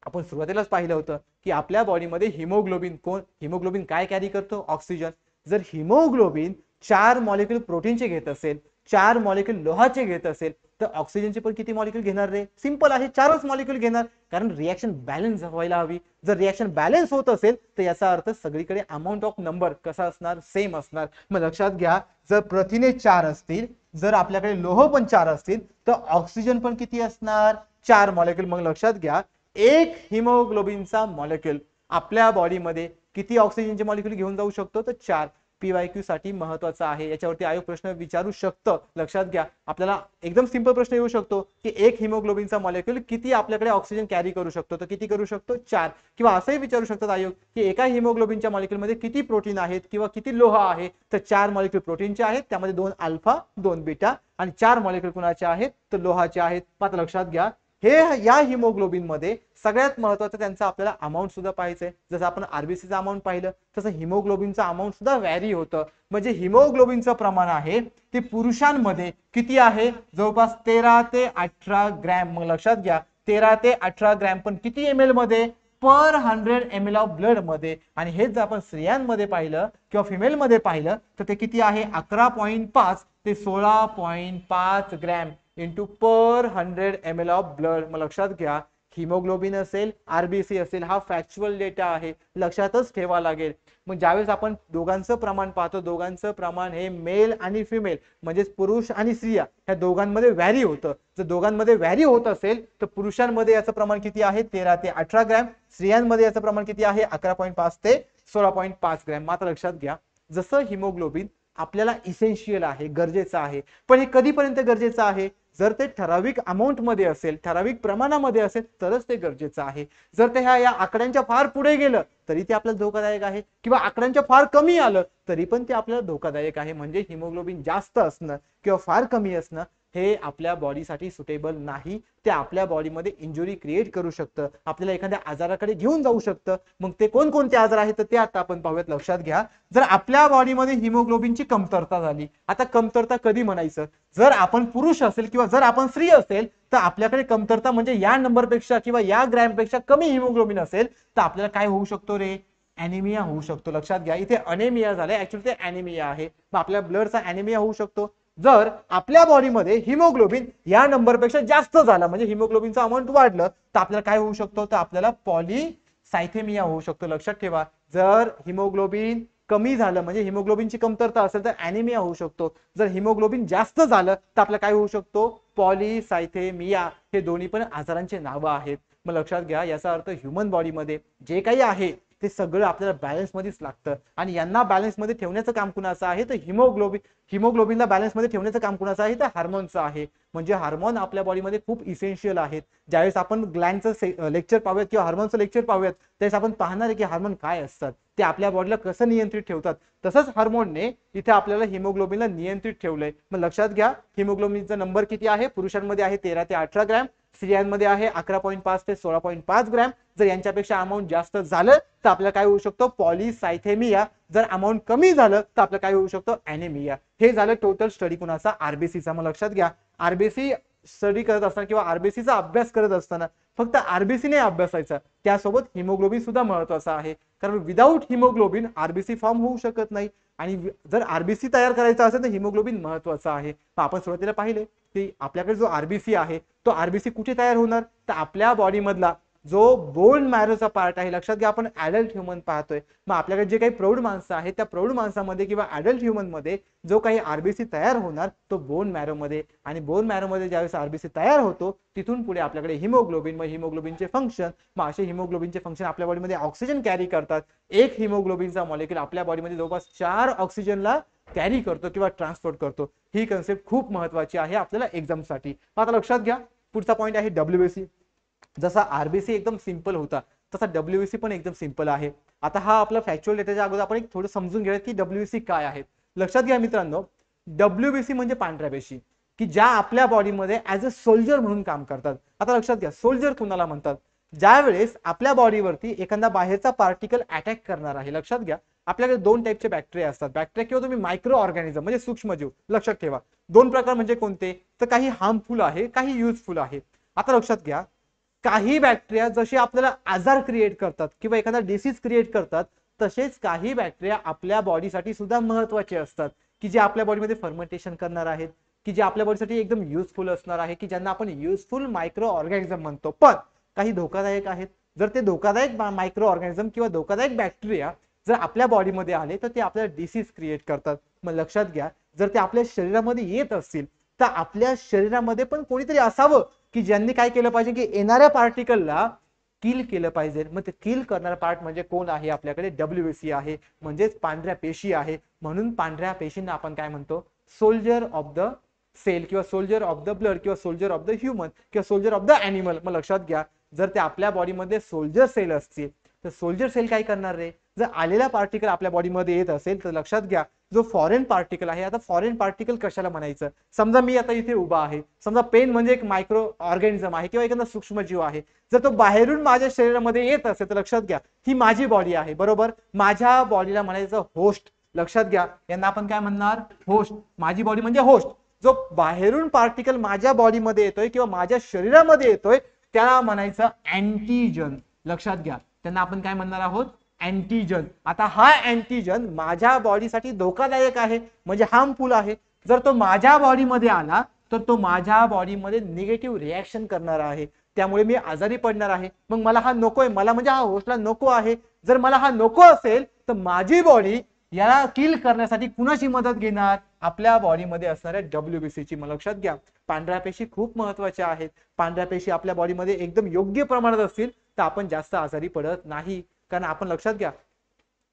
आपण सुरुवातीलाच पाहिलं होतं की आपल्या बॉडीमध्ये हिमोग्लोबिन हिमोग्लोबिन काय कॅरी करतो ऑक्सिजन. जर हिमोग्लोबिन 4 मॉलिक्यूल प्रोटीनचे घेत असेल, 4 मॉलिक्यूल लोहाचे घेत असेल तर ऑक्सिजनचे पण किती मॉलिक्यूल घेणार रे, सिंपल आहे 4च मॉलिक्यूल घेणार, कारण रिएक्शन बॅलन्स व्हायला हवी. जर रिएक्शन बॅलन्स होत असेल तर याचा अर्थ सगळीकडे अमाउंट ऑफ नंबर कसा असणार सेम असणार. मग लक्षात घ्या, जर प्रथिने 4 असतील, जर आपल्याकडे लोह पण 4 असतील तर ऑक्सिजन पण किती असणार 4 मॉलिक्यूल. मग लक्षात घ्या, एक हिमोग्लोबिनचा मॉलिक्यूल आपल्या बॉडीमध्ये किती ऑक्सिजनचे मॉलिक्यूल घेऊन जाऊ शकतो तर 4. पीवायक्यू साठी महत्वाचा आहे, याच्यावरती आयोग प्रश्न विचारू शकतं. लक्षात घ्या, आपल्याला एकदम सिंपल प्रश्न येऊ शकतो की एक हिमोग्लोबिनचा मॉलिक्यूल किती आपल्याकडे ऑक्सिजन कॅरी करू शकतो तर किती करू शकतो 4. किंवा असंही विचारू शकतात आयोग की एका हिमोग्लोबिनच्या मॉलिक्यूल मध्ये किती प्रोटीन आहेत किंवा किती लोह आहे तर 4 मॉलिक्यूल प्रोटीनचे आहेत, त्यामध्ये 2 अल्फा 2 बीटा आणि 4 मॉलिक्यूल कुणाचे आहेत तर लोहाचे आहेत. आता लक्षात घ्या, हे या हिमोग्लोबिन मध्ये सगळ्यात महत्त्वाचं त्यांचा आपल्याला अमाउंट सुद्धा पाहायचंय. जसं आपण आरबीसीचा अमाउंट पाहिलं तसं हिमोग्लोबिनचा अमाउंट सुद्धा व्हॅरी होतं. म्हणजे हिमोग्लोबिनचं प्रमाण आहे ते पुरुषांमध्ये किती आहे जवळपास 13 ते 18 ग्रॅम. मग लक्षात घ्या 13 ते 18 ग्रॅम पण किती ml मध्ये पर 100 ml ऑफ ब्लड मध्ये. आणि हेच जर आपण स्त्रियांमध्ये पाहिलं किंवा फिमेल मध्ये पाहिलं तर ते किती आहे 11.5 ते 16.5 gram into per 100 ml of blood. मग लक्षात घ्या, हिमोग्लोबिन असेल आरबीसी असेल हा फॅक्च्युअल डेटा आहे, लक्षातच ठेवा लागेल. मग ज्यावेळेस आपण दोघांचं प्रमाण पाहतो, दोघांचं प्रमाण हे मेल आणि फिमेल म्हणजेच पुरुष आणि स्त्रिया ह्या दोघांमध्ये व्हॅरी होतं. जर दोघांमध्ये व्हॅरी होत असेल तर पुरुषांमध्ये याचं प्रमाण किती आहे 13 ते 18 ग्रॅम, स्त्रियांमध्ये याचं प्रमाण किती आहे 11.5 ते 16.5 ग्रॅम. मात्र लक्षात घ्या, जसं हिमोग्लोबिन आपल्याला इसेन्शियल आहे गरजेचं आहे, पण हे कधीपर्यंत गरजेचं आहे जर ते ठराविक अमाउंट मध्ये असेल, ठराविक प्रमाणामध्ये असेल तरच ते गरजेचं आहे. जर ते या आकड्यांच्या फार पुढे गेलं तरी ते आपल्याला धोकादायक आहे किंवा आकड्यांच्या फार कमी आलं तरी पण ते आपल्याला धोकादायक आहे. म्हणजे हिमोग्लोबिन जास्त असणं किंवा फार कमी असणं हे आपल्या बॉडीसाठी सुटेबल नाही. ते आपल्या बॉडीमध्ये इंजुरी क्रिएट करू शकतं, आपल्याला एखाद्या आजाराकडे घेऊन जाऊ शकतं. मग ते कोणकोणते आजार आहेत तर ते आता आपण पाहूयात. लक्षात घ्या, जर आपल्या बॉडीमध्ये हिमोग्लोबिनची कमतरता झाली, आता कमतरता कधी म्हणायचं जर आपण पुरुष असेल किंवा जर आपण स्त्री असेल तर आपल्याकडे कमतरता म्हणजे या नंबरपेक्षा किंवा या ग्रॅमपेक्षा कमी हिमोग्लोबिन असेल तर आपल्याला काय होऊ शकतो रे ॲनिमिया होऊ शकतो. लक्षात घ्या, इथे अनेमिया झाले, ऍक्च्युअली ते ॲनिमिया आहे. मग आपल्या ब्लडचा ॲनिमिया होऊ शकतो. जर आपल्या बॉडीमध्ये हिमोग्लोबिन या नंबरपेक्षा जास्त झाला म्हणजे हिमोग्लोबिनचं अमाउंट वाढलं तर आपल्याला काय होऊ शकतो तर आपल्याला पॉलीसायथेमिया होऊ शकतो. लक्षात ठेवा, जर हिमोग्लोबिन कमी झालं म्हणजे हिमोग्लोबिनची कमतरता असेल तर ॲनिमिया होऊ शकतो. जर हिमोग्लोबिन जास्त झालं तर आपल्याला काय होऊ शकतो पॉलीसायथेमिया. हे दोन्ही पण आजारांचे नावं आहेत. मग लक्षात घ्या, याचा अर्थ ह्युमन बॉडीमध्ये जे काही आहे ते सगळं आपल्याला बॅलन्स मध्येच लागतं आणि यांना बॅलन्स मध्ये ठेवण्याचं काम कुणाचं आहे तर हिमोग्लोबिनला बॅलन्स मध्ये ठेवण्याचं काम कुणाचं आहे तर हार्मोनचं आहे. म्हणजे हार्मोन आपल्या बॉडीमध्ये खूप इसेन्शियल आहेत. ज्यावेळेस आपण ग्लँडचं लेक्चर पाहूयात किंवा हार्मोनचं लेक्चर पाहूयात त्यावेळेस आपण पाहणार आहे की हार्मोन काय असतात, ते आपल्या बॉडीला कसं नियंत्रित ठेवतात. तसंच हार्मोनने इथे आपल्याला हिमोग्लोबिनला नियंत्रित ठेवलंय. मग लक्षात घ्या हिमोग्लोबिनचा नंबर किती आहे, पुरुषांमध्ये आहे 13 ते 18 ग्रॅम, स्त्रियांमध्ये आहे 11.5 ते 16.5 ग्रॅम. जर यांच्यापेक्षा अमाऊंट जास्त झालं तर आपल्याला काय होऊ शकतो पॉलिसायथेमिया, जर अमाऊंट कमी झालं तर आपल्याला काय होऊ शकतो ॲनेमिया. हे झालं टोटल स्टडी कुणाचा आरबीसीचा. मग लक्षात घ्या आरबीसी स्टडी करत असताना किंवा आरबीसीचा अभ्यास करत असताना फक्त आरबीसी नाही अभ्यासायचा, त्यासोबत हिमोग्लोबिन सुद्धा महत्वाचा आहे. कारण विदाऊट हिमोग्लोबिन आरबीसी फॉर्म होऊ शकत नाही आणि जर आरबीसी तयार करायचा असेल तर हिमोग्लोबिन महत्वाचा आहे. आपण सुरुवातीला पाहिले की आपल्याकडे जो आरबीसी आहे तो आरबीसी कुठे तयार होणार तर आपल्या बॉडी मधला जो बोन मॅरोचा पार्ट आहे. लक्षात घ्या आपण ऍडल्ट ह्युमन पाहतोय, मग आपल्याकडे जे काही प्रौढ माणसं आहेत त्या प्रौढ माणसामध्ये किंवा ऍडल्ट ह्युमन मध्ये जो काही आरबीसी तयार होणार तो बोन मॅरो मध्ये, आणि बोन मॅरो मध्ये ज्यावेळेस आरबीसी तयार होतो तिथून पुढे आपल्याकडे हिमोग्लोबिन, मग हिमोग्लोबिनचे फंक्शन, मग असे हिमोग्लोबिनचे फंक्शन आपल्या बॉडीमध्ये ऑक्सिजन कॅरी करतात. एक हिमोग्लोबिनचा मॉलिक्यूल आपल्या बॉडीमध्ये जवळपास 4 ऑक्सिजनला कॅरी करतो किंवा ट्रान्सपोर्ट करतो. ही कन्सेप्ट खूप महत्वाची आहे आपल्याला एक्झामसाठी. आता लक्षात घ्या पुढचा पॉईंट आहे डब्ल्यूबीसी. जसा आरबीसी एकदम सिंपल होता तसा डब्ल्यूबीसी पण एकदम सिंपल आहे. आता हा आपला फॅक्च्युअल डेटाच्या अगोदर आपण एक थोडं समजून घेऊया की डब्ल्यूबीसी काय आहे. लक्षात घ्या मित्रांनो डब्ल्यूबीसी म्हणजे पांढऱ्या पेशी की ज्या आपल्या बॉडीमध्ये ऍज अ सोल्जर म्हणून काम करतात. आता लक्षात घ्या सोल्जर कुणाला म्हणतात, ज्या वेळेस आपल्या बॉडीवरती एखादा बाहेरचा पार्टिकल अटॅक करणार आहे. लक्षात घ्या आपल्याकडे 2 टाईपचे बॅक्टेरिया असतात, बॅक्टेरिया किंवा तुम्ही मायक्रो ऑर्गॅनिझम म्हणजे सूक्ष्मजीव. लक्षात ठेवा 2 प्रकार म्हणजे कोणते तर काही हार्मफुल आहे काही युजफुल आहे. आता लक्षात घ्या काही बॅक्टेरिया जसे आपल्याला आजार क्रिएट करतात किंवा एखादा डिसीज क्रिएट करतात तसेच काही बॅक्टेरिया आपल्या बॉडीसाठी सुद्धा महत्वाचे असतात की जे आपल्या बॉडीमध्ये फर्मेंटेशन करणार आहेत, की जे आपल्या बॉडीसाठी एकदम युजफुल असणार आहे, की ज्यांना आपण युजफुल मायक्रो ऑर्गॅनिझम म्हणतो. पण काही धोकादायक आहेत. जर ते धोकादायक मायक्रो ऑर्गॅनिझम किंवा धोकादायक बॅक्टेरिया जर आपल्या बॉडीमध्ये आले तर ते आपल्याला डिसीज क्रिएट करतात. मग लक्षात घ्या जर ते आपल्या शरीरामध्ये येत असतील तर आपल्या शरीरामध्ये पण कोणीतरी असावं की ज्यांनी काय केलं पाहिजे की येणाऱ्या पार्टिकलला किल केलं पाहिजे. मग ते किल करणारा पार्ट म्हणजे कोण आहे आपल्याकडे डब्ल्यूबीसी आहे, म्हणजेच पांढऱ्या पेशी आहे. म्हणून पांढऱ्या पेशींना आपण काय म्हणतो सोल्जर ऑफ द सेल किंवा सोल्जर ऑफ द ब्लड किंवा सोल्जर ऑफ द ह्युमन किंवा सोल्जर ऑफ द ॲनिमल. मग लक्षात घ्या जर ते आपल्या बॉडीमध्ये सोल्जर सेल असतील तर सोल्जर सेल काय करणार रे, जर आलेला पार्टिकल आपल्या बॉडीमध्ये येत असेल तर लक्षात घ्या जो फॉरेन पार्टिकल आहे. आता फॉरेन पार्टिकल कशाला म्हणायचं, समजा मी आता इथे उभा आहे, समजा पेन म्हणजे एक मायक्रो ऑर्गॅनिझम आहे किंवा एखादा सूक्ष्मजीव आहे. जर तो बाहेरून माझ्या शरीरामध्ये येत असेल तर लक्षात घ्या ही माझी बॉडी आहे बरोबर, माझ्या बॉडीला म्हणायचं होस्ट. लक्षात घ्या यांना आपण काय म्हणणार होस्ट, माझी बॉडी म्हणजे होस्ट. जो बाहेरून पार्टिकल माझ्या बॉडीमध्ये येतोय किंवा माझ्या शरीरामध्ये येतोय त्याला म्हणायचं अँटीजन. लक्षात घ्या त्यांना आपण काय म्हणणार आहोत अँटीजन. आता हा अँटीजन माझ्या बॉडीसाठी धोकादायक आहे म्हणजे हार्मफुल आहे. जर तो माझ्या बॉडीमध्ये आला तर तो माझ्या बॉडीमध्ये निगेटिव्ह रिॲक्शन करणार आहे, त्यामुळे मी आजारी पडणार आहे. मग मला हा नकोय, मला म्हणजे हा होस्टला नको आहे. जर मला हा नको असेल तर माझी बॉडी याला किल करण्यासाठी कुणाची मदत घेणार आपल्या बॉडीमध्ये असणाऱ्या डब्ल्यूबीसीची. मग लक्षात घ्या पांढऱ्या पेशी खूप महत्वाच्या आहेत. पांढऱ्या पेशी आपल्या बॉडीमध्ये एकदम योग्य प्रमाणात असतील तर आपण जास्त आजारी पडत नाही. कारण आपण लक्षात घ्या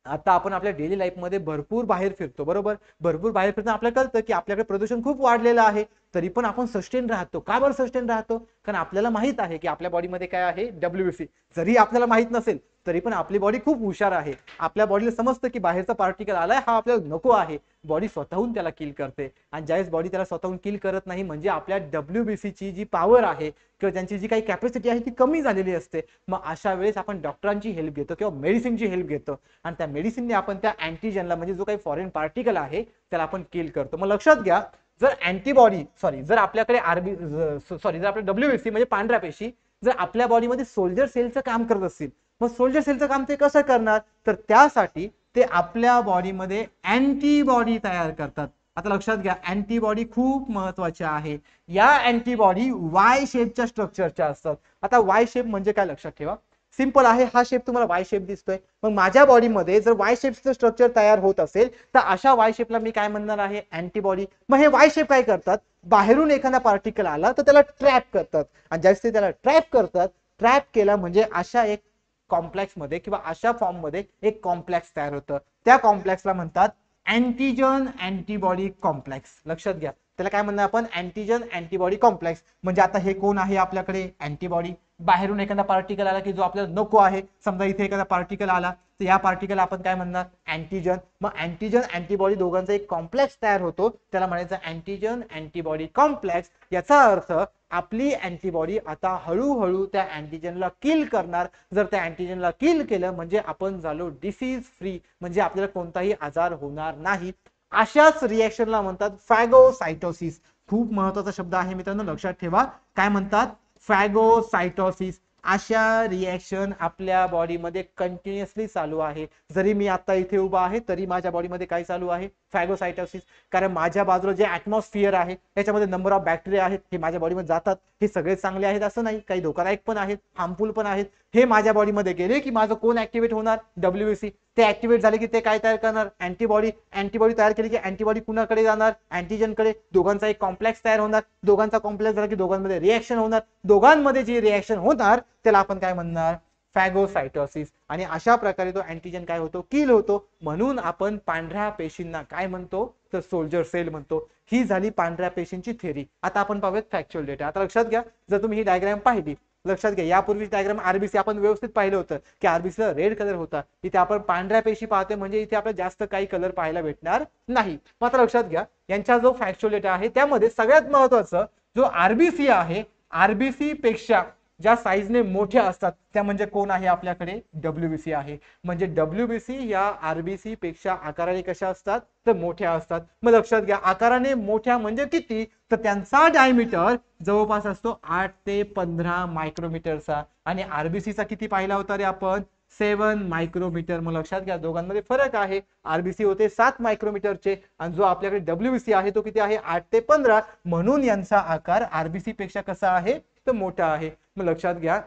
आता आपण आपल्या डेली लाईफ मध्ये भरपूर बाहेर फिरतो बरोबर, भरपूर बाहेर फिरताना आपल्याला कळतं की आपल्याकडे प्रदूषण खूप वाढलेलं आहे तरी पण आपण सस्टेन राहतो. का बरं सस्टेन राहतो, कारण आपल्याला माहित आहे की आपल्या बॉडीमध्ये काय आहे डब्ल्यूबीसी. जरी आपल्याला माहित नसेल तरी पण आपली बॉडी खूप हुशार आहे. आपल्या बॉडीला समजतं की बाहेरचा पार्टिकल आलाय हा आपल्याला नको आहे, बॉडी स्वतःहून त्याला किल करते. आणि ज्यावेळेस बॉडी त्याला स्वतःहून किल करत नाही म्हणजे आपल्या डब्ल्यूबीसीची जी पॉवर आहे किंवा त्यांची जी काही कॅपॅसिटी आहे ती कमी झालेली असते. मग अशा वेळेस आपण डॉक्टरांची हेल्प घेतो किंवा मेडिसिनची हेल्प घेतो आणि त्या मेडिसिनने आपण त्या अँटीजनला म्हणजे जो काही फॉरेन पार्टिकल आहे त्याला आपण किल करतो. मग लक्षात घ्या जर अँटीबॉडी जर आपल्याकडे जर आपल्या डब्ल्यूबीसी म्हणजे पांढऱ्या पेशी जर आपल्या बॉडीमध्ये सोल्जर सेलचं काम करत असतील, मग सोल्जर सेलचं काम ते कसं करणार तर त्यासाठी ते आपल्या बॉडीमध्ये अँटीबॉडी तयार करतात. आता लक्षात घ्या अँटीबॉडी खूप महत्वाच्या आहे. या अँटीबॉडी वाय शेपच्या स्ट्रक्चरच्या असतात. आता वाय शेप म्हणजे काय लक्षात ठेवा, सिंपल आहे. हा शेप तुम्हाला वाय शेप दिसतोय, मग माझ्या बॉडीमध्ये जर वाय शेपचं स्ट्रक्चर तयार होत असेल तर अशा वाय शेपला मी काय म्हणणार आहे अँटीबॉडी. मग हे वाय शेप काय करतात, बाहेरून एखादा पार्टिकल आला तर त्याला ट्रॅप करतात आणि ज्यावेळेस ते त्याला ट्रॅप करतात, ट्रॅप केला म्हणजे अशा एक कॉम्प्लेक्स मध्ये किंवा अशा फॉर्म मध्ये एक कॉम्प्लेक्स तयार होतं, त्या कॉम्प्लेक्सला म्हणतात अँटीजन अँटीबॉडी कॉम्प्लेक्स. लक्षात घ्या, त्याला काय म्हणणार आपण, अँटीजन अँटीबॉडी कॉम्प्लेक्स. म्हणजे आता हे कोण आहे आपल्याकडे, अँटीबॉडी. बाहेरून एखादा पार्टिकल आला की जो आपल्याला नको आहे, समजा इथे एखादा पार्टिकल आला तर या पार्टिकल आपण काय म्हणणार, अँटीजन. मग अँटीजन अँटीबॉडी दोघांचा एक कॉम्प्लेक्स तयार होतो, त्याला म्हणायचं अँटीजन अँटीबॉडी कॉम्प्लेक्स. याचा अर्थ आपली अँटीबॉडी आता हळूहळू त्या अँटीजनला किल करणार. जर त्या अँटीजनला किल केलं म्हणजे आपण झालो डिसीज फ्री, म्हणजे आपल्याला कोणताही आजार होणार नाही. अशाच रिएक्शनला म्हणतात फॅगोसाइटोसिस. खूप महत्वाचा शब्द आहे मित्रांनो, लक्षात ठेवा. काय म्हणतात, फॅगोसाइटोसिस. अशा रिएक्शन आपल्या बॉडीमध्ये कंटिन्युअसली चालू आहे. जरी मी आता इथे उभा आहे तरी माझ्या बॉडीमध्ये काय चालू आहे, फॅगोसाइटोसिस. कारण माझ्या बाजूला जे ऍटमॉस्फिअर आहे त्याच्यामध्ये नंबर ऑफ बॅक्टेरिया आहेत, हे माझ्या बॉडीमध्ये जातात. हे सगळे चांगले आहेत असं नाही, काही धोकादायक पण आहेत, हार्मफुल पण आहेत. हे माझ्या बॉडीमध्ये गेले की माझं कोण ऍक्टिव्हेट होणार, डब्ल्यूबीसी. ते ऍक्टिव्हेट झाले की ते काय तयार करणार, अँटीबॉडी. अँटीबॉडी तयार केली की अँटीबॉडी कुणाकडे जाणार, अँटीजनकडे. दोघांचा एक कॉम्प्लेक्स तयार होणार. दोघांचा कॉम्प्लेक्स झाला की दोघांमध्ये रिएक्शन होणार. दोघांमध्ये जी रिएक्शन होणार त्याला आपण काय म्हणणार, फॅगोसाइटोसिस. आणि अशा प्रकारे तो अँटीजन काय होतो, किल होतो. म्हणून आपण पांढऱ्या पेशींना काय म्हणतो, तर सोल्जर सेल म्हणतो. ही झाली पांढऱ्या पेशींची थेअरी. आता आपण पाहूयात फॅक्च्युअल डेटा. आता लक्षात घ्या, जर तुम्ही ही डायग्राम पाहिली, लक्षात घ्या, यापूर्वी डायग्राम आरबीसी आपण व्यवस्थित पाहिलं होतं की आरबीसीला रेड कलर होता. इथे आपण पांढऱ्या पेशी पाहतोय, म्हणजे इथे आपल्याला जास्त काही कलर पाहायला भेटणार नाही. मात्र लक्षात घ्या, यांचा जो फॅक्च्युअल डेटा आहे त्यामध्ये सगळ्यात महत्वाचं जो आरबीसी आहे, आरबीसी पेक्षा ज्या साईजने मोठ्या असतात त्या म्हणजे कोण आहे आपल्याकडे, डब्ल्यूबीसी आहे. म्हणजे डब्ल्यूबीसी या आरबीसी पेक्षा आकाराने कशा असतात, तर मोठ्या असतात. मग लक्षात घ्या, आकाराने मोठ्या म्हणजे किती, तर त्यांचा डायमीटर जवळपास असतो 8 ते 15 मायक्रोमीटरचा. आणि आरबीसीचा किती पाहिला होता रे आपण, 7 मायक्रोमीटर. मग लक्षात घ्या, दोघांमध्ये फरक आहे. आरबीसी होते 7 मायक्रोमीटरचे आणि जो आपल्याकडे डब्ल्यूबीसी आहे तो किती आहे, 8 ते 15. म्हणून यांचा आकार आरबीसी पेक्षा कसा आहे, तर मोठा आहे. मग लक्षात घ्या,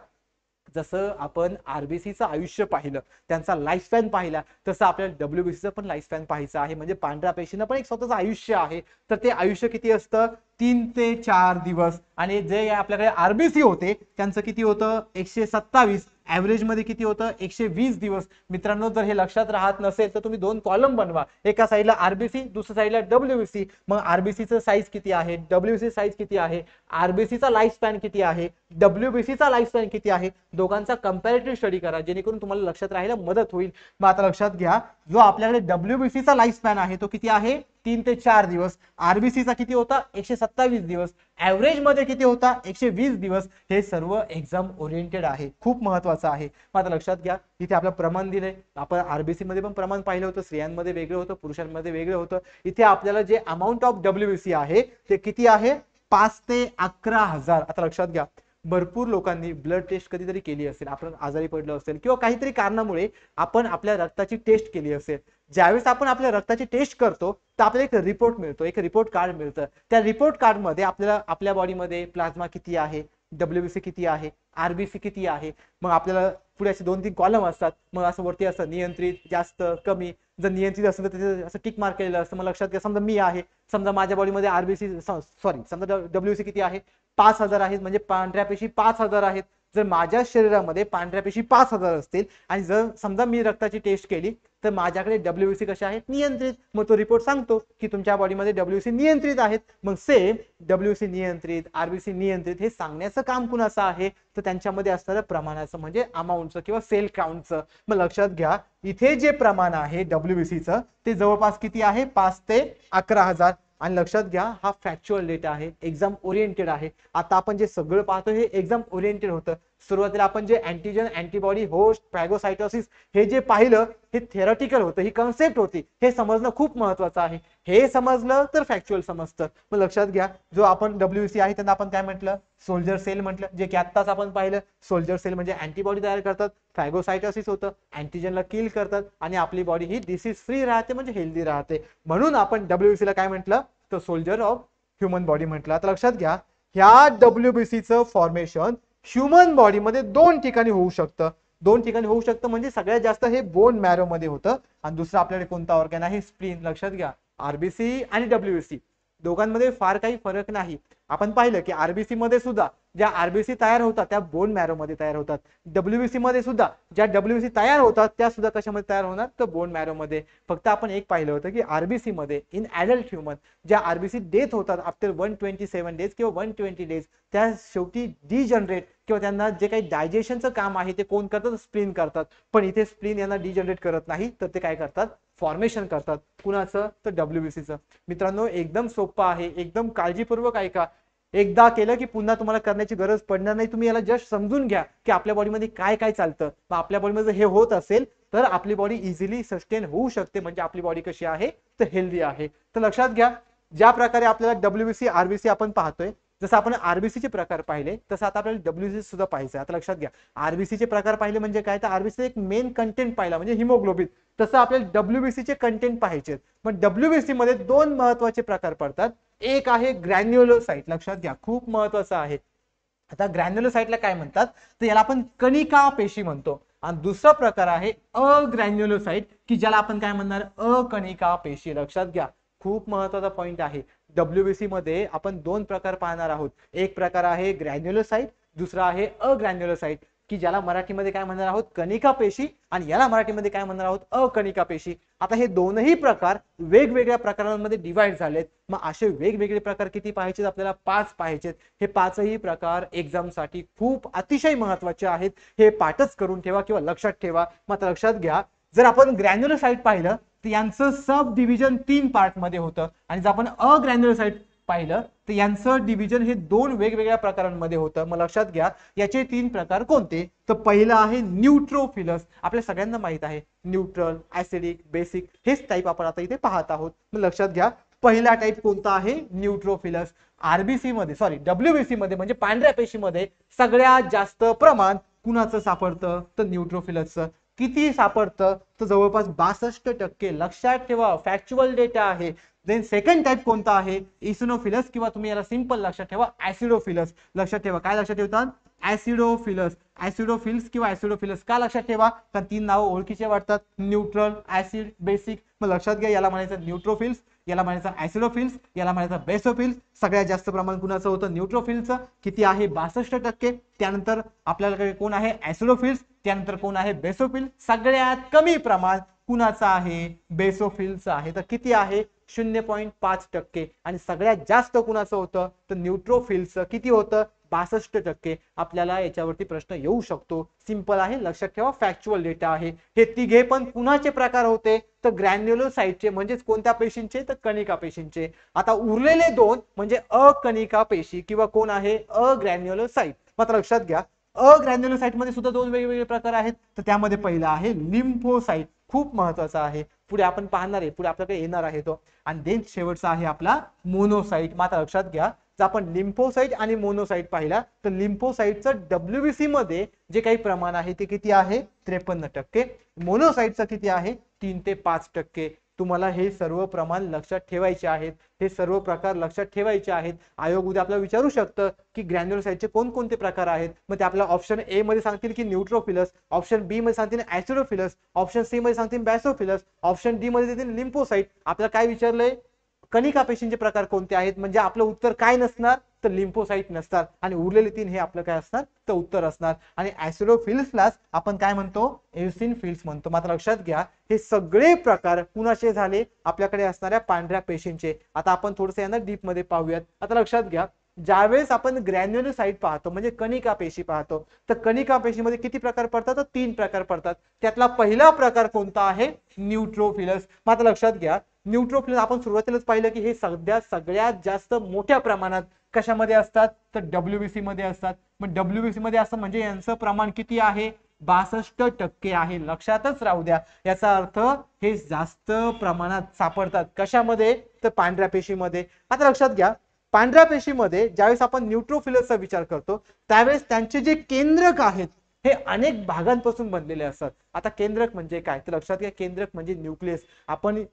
जसं आपण आरबीसीचं आयुष्य पाहिलं, त्यांचा लाईफ स्पॅन पाहिला, तसं आपल्याला डब्ल्यूबीसीचं पण लाईफ स्पॅन पाहायचं आहे. म्हणजे पांढऱ्या पेशींना पण एक स्वतःचं आयुष्य आहे. तर ते आयुष्य किती असतं, 3 ते 4 दिवस. आणि जे आपल्याकडे आरबीसी होते त्यांचं किती होतं, 127. ऍव्हरेज मध्ये किती होतं, 120 दिवस. मित्रांनो, जर हे लक्षात राहत नसेल तर तुम्ही 2 कॉलम बनवा, एका साईडला आरबीसी, दुसऱ्या साईडला डब्ल्यूबीसी. मग आरबीसीचं साईज किती आहे, डब्ल्यूबीसी साईज किती आहे, आरबीसीचा लाईफ स्पॅन किती आहे, डब्ल्यूबीसीचा लाईफ स्पॅन किती आहे, दोघांचा कंपॅरेटिव्ह स्टडी करा, जेणेकरून तुम्हाला लक्षात राहायला मदत होईल. मग आता लक्षात घ्या, जो आपल्याकडे डब्ल्यूबीसीचा लाईफ स्पॅन आहे तो किती आहे, 3 ते 4 दिवस. आरबीसीचा किती होता, 127 दिवस. ऍव्हरेज मध्ये किती होता, 120 दिवस. हे सर्व एक्झाम ओरिएंटेड आहे, खूप महत्वाचं आहे. आता लक्षात घ्या, इथे आपलं प्रमाण दिलंय. आपण आरबीसी मध्ये पण प्रमाण पाहिलं होतं, स्त्रियांमध्ये वेगळं होतं, पुरुषांमध्ये वेगळं होतं. इथे आपल्याला जे अमाऊंट ऑफ डब्ल्यूबीसी आहे ते किती आहे, 5 ते 11,000. आता लक्षात घ्या, भरपूर लोकांनी ब्लड टेस्ट कधीतरी केली असेल, आपण आजारी पडलो असेल किंवा काहीतरी कारणामुळे आपण आपल्या रक्ताची टेस्ट केली असेल. ज्यावेळेस आपण आपल्या रक्ताची टेस्ट करतो तर आपल्याला एक रिपोर्ट मिळतो, एक रिपोर्ट कार्ड मिळतं. त्या रिपोर्ट कार्ड मध्ये आपल्याला आपल्या बॉडीमध्ये प्लाझ्मा किती आहे, डब्ल्यूबीसी किती आहे, आरबीसी किती आहे. मग आपल्याला पुढे असे 2-3 कॉलम असतात. मग असं वरती असतं नियंत्रित, जास्त, कमी. जर नियंत्रित असेल तर तिथे असं टिक मार्क केलेलं असतं. मग लक्षात घ्या, समजा मी आहे, समजा माझ्या बॉडीमध्ये आरबीसी समजा डब्ल्यूबीसी किती आहे, 5,000 आहेत. म्हणजे पांढऱ्या पेशी 5,000 आहेत. जर माझ्या शरीरामध्ये पांढऱ्या पेशी 5,000 असतील आणि जर समजा मी रक्ताची टेस्ट केली तर माझ्याकडे डब्ल्यूबीसी कशा आहेत, नियंत्रित. मग तो रिपोर्ट सांगतो की तुमच्या बॉडीमध्ये डब्ल्यूबीसी नियंत्रित आहेत. मग सेम डब्ल्यूबीसी नियंत्रित, आरबीसी नियंत्रित हे सांगण्याचं काम कुणाचं आहे, तर त्यांच्यामध्ये असणारं प्रमाणाचं, म्हणजे अमाऊंटचं किंवा सेल काउंटचं. मग लक्षात घ्या, इथे जे प्रमाण आहे डब्ल्यूबीसीचं ते जवळपास किती आहे, 5 ते 11,000. आणि लक्षात घ्या, हा फॅक्च्युअल डेटा आहे, एक्झाम ओरिएंटेड आहे. आता आपण जे सगळं पाहतो हे एक्झाम ओरिएंटेड होतं. सुरुवातीला आपण जे अँटीजन अँटीबॉडी होस्ट फॅगोसाइटोसिस हे जे पाहिलं हे थेरॉटिकल होतं, ही कन्सेप्ट होती. हे समजणं खूप महत्वाचं आहे. हे समजलं तर फॅक्च्युअल समजतं. मग लक्षात घ्या, जो आपण डब्ल्यूबीसी आहे त्यांना आपण काय म्हटलं, सोल्जर सेल म्हटलं. जे की आत्ताच आपण पाहिलं, सोल्जर सेल म्हणजे अँटीबॉडी तयार करतात, फॅगोसाइटोसिस होतं, अँटीजनला किल करतात आणि आपली बॉडी ही डिसीज फ्री राहते, म्हणजे हेल्दी राहते. म्हणून आपण डब्ल्यूबीसी ला काय म्हटलं, तर सोल्जर ऑफ ह्युमन बॉडी म्हटलं. आता लक्षात घ्या, ह्या डब्ल्यूबीसीचं फॉर्मेशन ह्युमन बॉडीमध्ये 2 ठिकाणी होऊ शकतं. 2 ठिकाणी होऊ शकतं म्हणजे सगळ्यात जास्त हे बोन मॅरो मध्ये होतं. आणि दुसरं आपल्याकडे कोणता ऑर्गन आहे, स्प्लीन. लक्षात घ्या, आरबीसी आणि डब्ल्यूबीसी दोघांमध्ये फार काही फरक नाही. आपण पाहिलं की आरबीसी मध्ये सुद्धा ज्या आरबीसी तयार होतात त्या बोन मॅरो मध्ये तयार होतात. डब्ल्यूबीसी मध्ये सुद्धा ज्या डब्ल्यूबीसी तयार होतात त्या सुद्धा कशामध्ये तयार होणार, तर बोन मॅरो मध्ये. फक्त आपण एक पाहिलं होतं की आरबीसी मध्ये इन ऍडल्ट ह्युमन ज्या आरबीसी डेथ होतात आफ्टर 127 डेज किंवा 120 डेज, त्या शेवटी डिजनरेट किंवा त्यांना जे काही डायजेशनचं काम आहे ते कोण करतात, स्प्लीन करतात. पण इथे स्प्लीन यांना डिजनरेट करत नाही, तर ते काय करतात, फॉर्मेशन करतात. कुणाचं, तर डब्ल्यूबीसीचं. मित्रांनो एकदम सोपं आहे, एकदम काळजीपूर्वक ऐका. एकदा केलं की पुन्हा तुम्हाला करण्याची गरज पडणार नाही. तुम्ही याला जस्ट समजून घ्या की आपल्या बॉडीमध्ये काय काय चालतं. मग आपल्या बॉडीमध्ये हे होत असेल तर आपली बॉडी इझिली सस्टेन होऊ शकते. म्हणजे आपली बॉडी कशी आहे, तर हेल्दी आहे. तर लक्षात घ्या, ज्या प्रकारे आपल्याला डब्ल्यूबीसी आरबीसी आपण पाहतोय, जसं आपण आरबीसी चे प्रकार पाहिले तसं आता आपल्याला डब्ल्यूबीसी सुद्धा पाहायचं. आता लक्षात घ्या, आरबीसी चे प्रकार पाहिले म्हणजे काय, तर आरबीसी एक मेन कंटेंट पाहिला म्हणजे हिमोग्लोबिन. तसं आपल्याला डब्ल्यूबीसी चे कंटेंट पाहायचे. पण डब्ल्यूबीसी मध्ये दोन महत्वाचे प्रकार पडतात. एक आहे ग्रॅन्युलोसाइट, लक्षात घ्या खूप महत्वाचं आहे. आता ग्रॅन्युलोसाइटला काय म्हणतात, तर याला आपण कणिका पेशी म्हणतो. आणि दुसरा प्रकार आहे अग्रॅन्युलोसाइट, की ज्याला आपण काय म्हणणार, अकणिका पेशी. लक्षात घ्या खूप महत्वाचा पॉइंट आहे. डब्ल्यूबीसी मध्ये आपण दोन प्रकार पाहणार आहोत. एक प्रकार आहे ग्रॅन्युलोसाइट, दुसरा आहे अग्रॅन्युलोसाइट, की ज्याला मराठीमध्ये काय म्हणणार आहोत, कणिका पेशी, आणि याला मराठीमध्ये काय म्हणणार आहोत, अकणिका पेशी. आता हे दोनही प्रकार वेगवेगळ्या प्रकारांमध्ये डिवाइड झालेत. मग असे वेगवेगळे प्रकार किती पाहायचे, आपल्याला 5 पाहायचे. हे 5ही प्रकार एक्झाम साठी खूप अतिशय महत्वाचे आहेत. हे पाठच करून ठेवा किंवा लक्षात ठेवा. मात्र लक्षात घ्या, जर आपण ग्रॅन्युलोसाइट पाहिलं तर यांचं सब डिव्हिजन 3 पार्ट मध्ये होतं, आणि जर आपण अग्रॅन्युलोसाइट पाहिलं तर यांचं डिव्हिजन हे 2 वेगवेगळ्या प्रकारांमध्ये होतं. मग लक्षात घ्या याचे 3 प्रकार कोणते, तर पहिला आहे न्यूट्रोफिलस. आपल्या सगळ्यांना माहित आहे न्यूट्रल, ऍसिडिक, बेसिक हेच टाइप आपण आता इथे पाहत आहोत. मग लक्षात घ्या पहिला टाइप कोणता आहे, न्यूट्रोफिलस. आरबीसी मध्ये, सॉरी डब्ल्यूबीसी मध्ये म्हणजे पांढऱ्या पेशीमध्ये सगळ्यात जास्त प्रमाण कुणाचं सापडतं, तर न्यूट्रोफिलसचं. किती सापडतं, तर जवळपास 62%. लक्षात ठेवा, फॅक्च्युअल डेटा आहे. देन सेकंड टाइप कोणता आहे, इसिनोफिलस, किंवा तुम्ही याला सिंपल लक्षात ठेवा ऍसिडोफिलस. लक्षात ठेवा काय लक्षात ठेवतात, ऍसिडोफिलस. ऍसिडोफिल्स किंवा ऍसिडोफिलस का लक्षात ठेवा, कारण 3 नाव ओळखीचे वाटतात, न्यूट्रल, ऍसिड, बेसिक. मग लक्षात घ्या याला म्हणायचं न्यूट्रोफिल्स, याला म्हणायचं ऍसिडोफिल्स, याला म्हणायचं बेसोफिल्स. सगळ्यात जास्त प्रमाण कुणाचं होतं, न्यूट्रोफिल्सचं. किती आहे, 62%. त्यानंतर आपल्याकडे कोण आहे, ऍसिडोफिल्स. त्यानंतर कोण आहे, बेसोफिल. सगळ्यात कमी प्रमाण कुणाचं आहे, बेसोफिलचं आहे. तर किती आहे, 0.5%. आणि सगळ्यात जास्त कुणाचं होतं, तर न्यूट्रोफिल्सचं. किती होतं, 62%. आपल्याला याच्यावरती प्रश्न येऊ शकतो. सिंपल आहे, लक्षात ठेवा, फॅक्च्युअल डेटा आहे. हे तिघे पण कुणाचे प्रकार होते, तर ग्रॅन्युलोसाइटचे, म्हणजेच कोणत्या पेशींचे, तर कणिका पेशींचे. आता उरलेले दोन म्हणजे अकणिका पेशी किंवा कोण आहे, अग्रॅन्युलोसाइट. मात्र लक्षात घ्या अग्रॅन्युलोसाइट मध्ये सुद्धा दोन वेगवेगळे प्रकार आहेत. तर त्यामध्ये पहिला आहे लिम्फोसाइट, खूप महत्वाचा आहे, पुढे आपण पाहणार आहे, पुढे आपल्याकडे येणार आहे तो. आणि देन शेवटचा आहे आपला मोनोसाइट. मात्र लक्षात घ्या, जर आपण लिम्फोसाइट आणि मोनोसाइट पाहिला तर लिम्फोसाइटचं डब्ल्यूबीसी मध्ये जे काही प्रमाण आहे ते किती आहे, 53%. मोनोसाइटचं किती आहे, 3 ते 5%. तुम्हाला हे सर्व प्रमाण लक्षात ठेवायचे आहेत, हे सर्व प्रकार लक्षात ठेवायचे आहेत. आयोग उद्या आपल्याला विचारू शकतं की ग्रॅन्युलोसाइटचे कोणकोणते प्रकार आहेत. मग ते आपल्याला ऑप्शन ए मध्ये सांगतील की न्यूट्रोफिलस, ऑप्शन बी मध्ये सांगतील ऍसिडोफिलस, ऑप्शन सी मध्ये सांगतील बॅसोफिलस, ऑप्शन डी मध्ये देतील लिम्फोसाइट. आपल्याला काय विचारलंय, कणिका पेशींचे प्रकार कोणते आहेत. म्हणजे आपलं उत्तर काय नसणार, तर लिम्फोसाइट नसतात. आणि उरलेले 3 हे आपलं काय असणार, तर उत्तर असणार. आणि ऍसिडोफिल्सलाच आपण काय म्हणतो, एसिनोफिल्स म्हणतो. मात्र लक्षात घ्या हे सगळे प्रकार कुणाचे झाले, आपल्याकडे असणाऱ्या पांढऱ्या पेशींचे. आता आपण थोडंसं यांना डीप मध्ये पाहूयात. आता लक्षात घ्या, ज्यावेळेस आपण ग्रॅन्युलोसाइट पाहतो म्हणजे कणिका पेशी पाहतो, तर कणिका पेशीमध्ये किती प्रकार पडतात, तर 3 प्रकार पडतात. त्यातला पहिला प्रकार कोणता आहे, न्यूट्रोफिलस. मात्र लक्षात घ्या न्यूट्रोफिलस आपण सुरुवातीलाच पाहिलं की हे सगळ्यात जास्त मोठ्या प्रमाणात कशामध्ये असतात, तर डब्ल्यूबीसी मध्ये असतात. मग डब्ल्यूबीसी मध्ये असं म्हणजे यांचं प्रमाण किती आहे, 62% आहे. लक्षातच राहू द्या, याचा अर्थ हे जास्त प्रमाणात सापडतात कशामध्ये, तर पांढऱ्या पेशीमध्ये. आता लक्षात घ्या पांढऱ्या पेशीमध्ये ज्यावेळेस आपण न्यूट्रोफिलसचा विचार करतो त्यावेळेस त्यांचे जे केंद्रक आहेत हे अनेक भागांपासून बनलेले असतात. आता केंद्रक म्हणजे काय, तर लक्षात घ्या केंद्रक म्हणजे न्यूक्लियस. आपण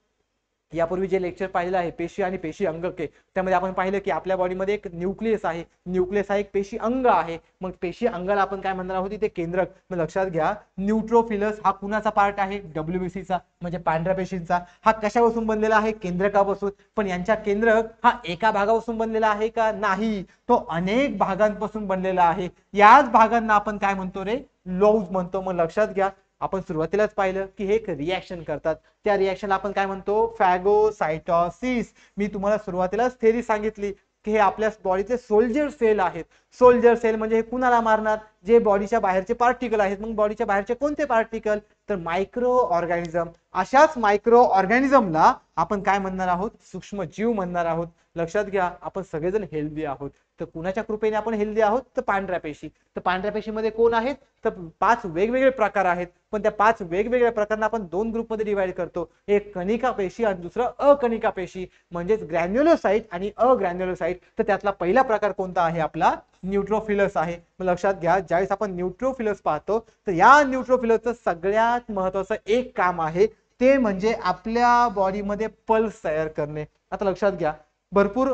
यापूर्वी जे लेक्चर पाहिलेलं आहे पेशी आणि पेशी अंगके, त्यामध्ये आपण पाहिलं की आपल्या बॉडीमध्ये एक न्यूक्लियस आहे, न्यूक्लियस हा एक पेशी अंग आहे. मग पेशी अंगाला आपण काय म्हणणार आहोत, ते केंद्रक. मग लक्षात घ्या न्यूट्रोफिलस हा कुणाचा पार्ट आहे, डब्ल्यूबीसीचा म्हणजे पांढऱ्या पेशींचा. हा कशापासून बनलेला आहे, केंद्रकापासून. पण यांच्या केंद्रक हा एका भागापासून बनलेला आहे का, नाही, तो अनेक भागांपासून बनलेला आहे. याच भागांना आपण काय म्हणतो रे, लोब्स म्हणतो. मग लक्षात घ्या आपण सुरुवातीलाच पाहिलं की हे एक रिॲक्शन करतात, त्या रिॲक्शनला आपण काय म्हणतो, फॅगोसाइटोसिस. मी तुम्हाला सुरुवातीलाच थेरी सांगितली की हे आपल्या बॉडीचे सोल्जर सेल आहेत. सोल्जर सेल म्हणजे हे कुणाला मारणार, जे बॉडीच्या बाहेरचे पार्टिकल आहेत. मग बॉडीच्या बाहेरचे कोणते पार्टिकल, तर मायक्रो ऑर्गॅनिझम. अशाच मायक्रो ऑर्गॅनिझमला आपण काय म्हणणार आहोत, सूक्ष्म जीव म्हणणार आहोत. लक्षात घ्या आपण सगळेजण हेल्दी आहोत. तर कुणाच्या कृपेने आपण हेल्दी आहोत, तर पांढऱ्या पेशी. तर पांढऱ्या पेशीमध्ये कोण आहेत, तर 5 वेगवेगळे प्रकार आहेत. पण त्या 5 वेगवेगळ्या प्रकारांना आपण 2 ग्रुपमध्ये डिवाइड करतो, एक कणिका पेशी आणि दुसरं अकणिका पेशी, म्हणजेच ग्रॅन्युलोसाइट आणि अग्रॅन्युलोसाइट. तर त्यातला पहिला प्रकार कोणता आहे, आपला न्यूट्रोफिलस आहे. मग लक्षात घ्या ज्यावेळेस आपण न्यूट्रोफिलस पाहतो, तर या न्यूट्रोफिलसचं सगळ्यात महत्वाचं एक काम आहे, ते म्हणजे आपल्या बॉडीमध्ये पल्स तयार करणे. आता लक्षात घ्या भरपूर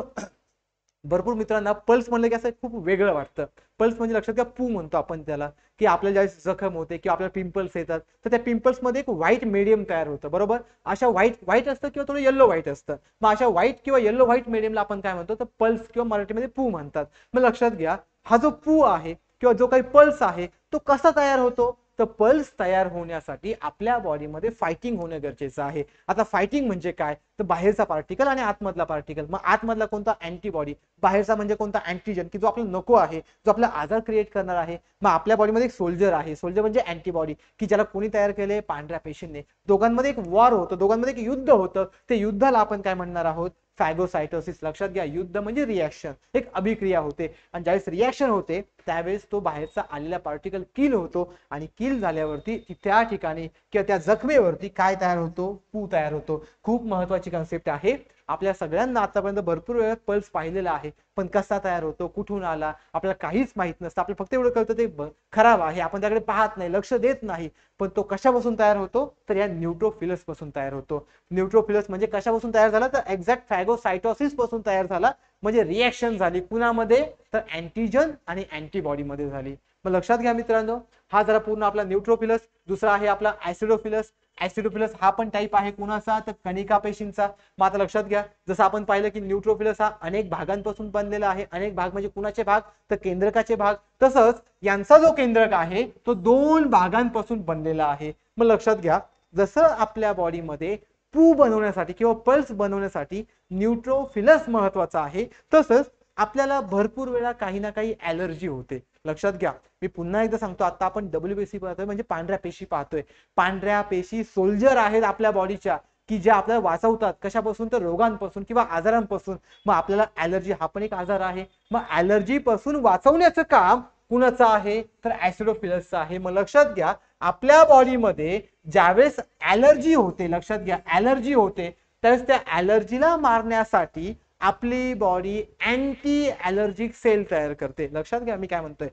भरपूर मित्रांना पल्स म्हणलं की असं खूप वेगळं वाटतं. पल्स म्हणजे लक्षात घ्या पू म्हणतो आपण त्याला, की आपल्याला ज्यावेळेस जखम होते किंवा आपल्याला पिंपल्स येतात, तर त्या पिंपल्स मध्ये एक व्हाईट मीडियम तयार होतं, बरोबर. अशा व्हाईट व्हाईट असतं किंवा थोडं येल्लो व्हाईट असतं. मग अशा व्हाईट किंवा येल्लो व्हाईट मीडियमला आपण काय म्हणतो, तर पल्स किंवा मराठीमध्ये पू म्हणतात. मग लक्षात घ्या हा जो पू आहे किंवा जो काही पल्स आहे तो कसा तयार होतो, तर पल्स तयार होण्यासाठी आपल्या बॉडीमध्ये फायटिंग होणं गरजेचं आहे. आता फायटिंग म्हणजे काय, तर बाहेरचा पार्टिकल आणि आतमधला पार्टिकल. मग आतमधला कोणता, अँटीबॉडी. बाहेरचा म्हणजे कोणता, अँटीजन, की जो आपल्याला नको आहे, जो आपला आजार क्रिएट करणार आहे. मग आपल्या बॉडीमध्ये एक सोल्जर आहे, सोल्जर म्हणजे अँटीबॉडी, की ज्याला कोणी तयार केले, पांढऱ्या पेशींनी. दोघांमध्ये एक वॉर होतं, दोघांमध्ये एक युद्ध होतं. ते युद्धाला आपण काय म्हणणार आहोत, फॅगोसाइटोसिस. लक्षात घ्या युद्ध म्हणजे रिॲक्शन, एक अभिक्रिया होते. आणि ज्यावेळेस रिॲक्शन होते त्यावेळेस तो बाहेरचा आलेला पार्टिकल किल होतो, आणि किल झाल्यावरती त्या ठिकाणी किंवा त्या जखमेवरती काय तयार होतो, पू तयार होतो. खूप महत्वाची कन्सेप्ट आहे. आपल्या सगळ्यांना आतापर्यंत भरपूर वेळा पल्स पाहिलेला आहे, पण कसा तयार होतो, कुठून आला, आपल्याला काहीच माहित नसतं. आपल्याला फक्त एवढं कळतं ते खराब आहे, आपण त्याकडे पाहत नाही, लक्ष देत नाही. पण तो कशापासून तयार होतो, तर या न्यूट्रोफिलस पासून तयार होतो. न्यूट्रोफिलस म्हणजे कशापासून तयार झाला, तर एक्झॅक्ट फॅगोसाइटोसिस पासून तयार झाला. म्हणजे रिॲक्शन झाली कुणामध्ये, तर अँटीजन आणि अँटीबॉडी मध्ये झाली. मग लक्षात घ्या मित्रांनो, हा जरा पूर्ण आपला न्यूट्रोफिलस. दुसरा आहे आपला ऍसिडोफिलस. ऍसिडोफिलस हा पण टाईप आहे कुणाचा, तर कणिका पेशींचा. मग आता लक्षात घ्या जसं आपण पाहिलं की न्यूट्रोफिलस हा अनेक भागांपासून बनलेला आहे. अनेक भाग म्हणजे कुणाचे भाग, तर केंद्रकाचे भाग. तसंच यांचा जो केंद्रक आहे तो 2 भागांपासून बनलेला आहे. मग लक्षात घ्या जसं आपल्या बॉडीमध्ये पू बनवण्यासाठी किंवा पल्स बनवण्यासाठी न्यूट्रोफिलस महत्वाचा आहे, तसंच आपल्याला भरपूर वेळा काही ना काही ॲलर्जी होते. लक्षात घ्या मी पुन्हा एकदा सांगतो, आता आपण डब्ल्यूबीसी पाहतोय म्हणजे पांढऱ्या पेशी पाहतोय. पांढऱ्या पेशी सोल्जर आहेत आपल्या बॉडीच्या, की जे आपल्याला वाचवतात कशापासून, तर रोगांपासून किंवा आजारांपासून. मग आपल्याला ॲलर्जी हा पण एक आजार आहे. मग ॲलर्जी पासून वाचवण्याचं काम कुणाचं आहे, तर ऍसिडोफिलसचं आहे. मग लक्षात घ्या आपल्या बॉडीमध्ये ज्यावेळेस ॲलर्जी होते, लक्षात घ्या ॲलर्जी होते, त्यावेळेस त्या ॲलर्जीला मारण्यासाठी आपली बॉडी अँटी ॲलर्जिक सेल तयार करते. लक्षात घ्या मी काय म्हणतोय,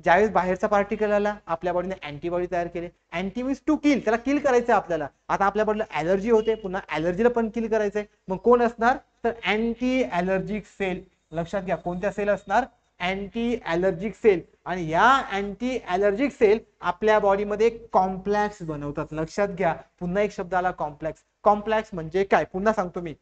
ज्यावेळेस बाहेरचा पार्टिकल आला आपल्या बॉडीने अँटीबॉडी तयार केली. अँटी मीन्स टू किल, त्याला किल करायचं आपल्याला. आता आपल्या बॉडीला ॲलर्जी होते, पुन्हा ॲलर्जीला पण किल करायचंय. मग कोण असणार, तर अँटी ॲलर्जिक सेल. लक्षात घ्या कोणत्या सेल असणार, अँटी ॲलर्जिक सेल. आणि या अँटी ॲलर्जिक सेल आपल्या बॉडीमध्ये कॉम्प्लेक्स बनवतात. लक्षात घ्या पुन्हा एक शब्द आला, कॉम्प्लेक्स. कॉम्प्लेक्स म्हणजे काय, पुन्हा सांगतो मी.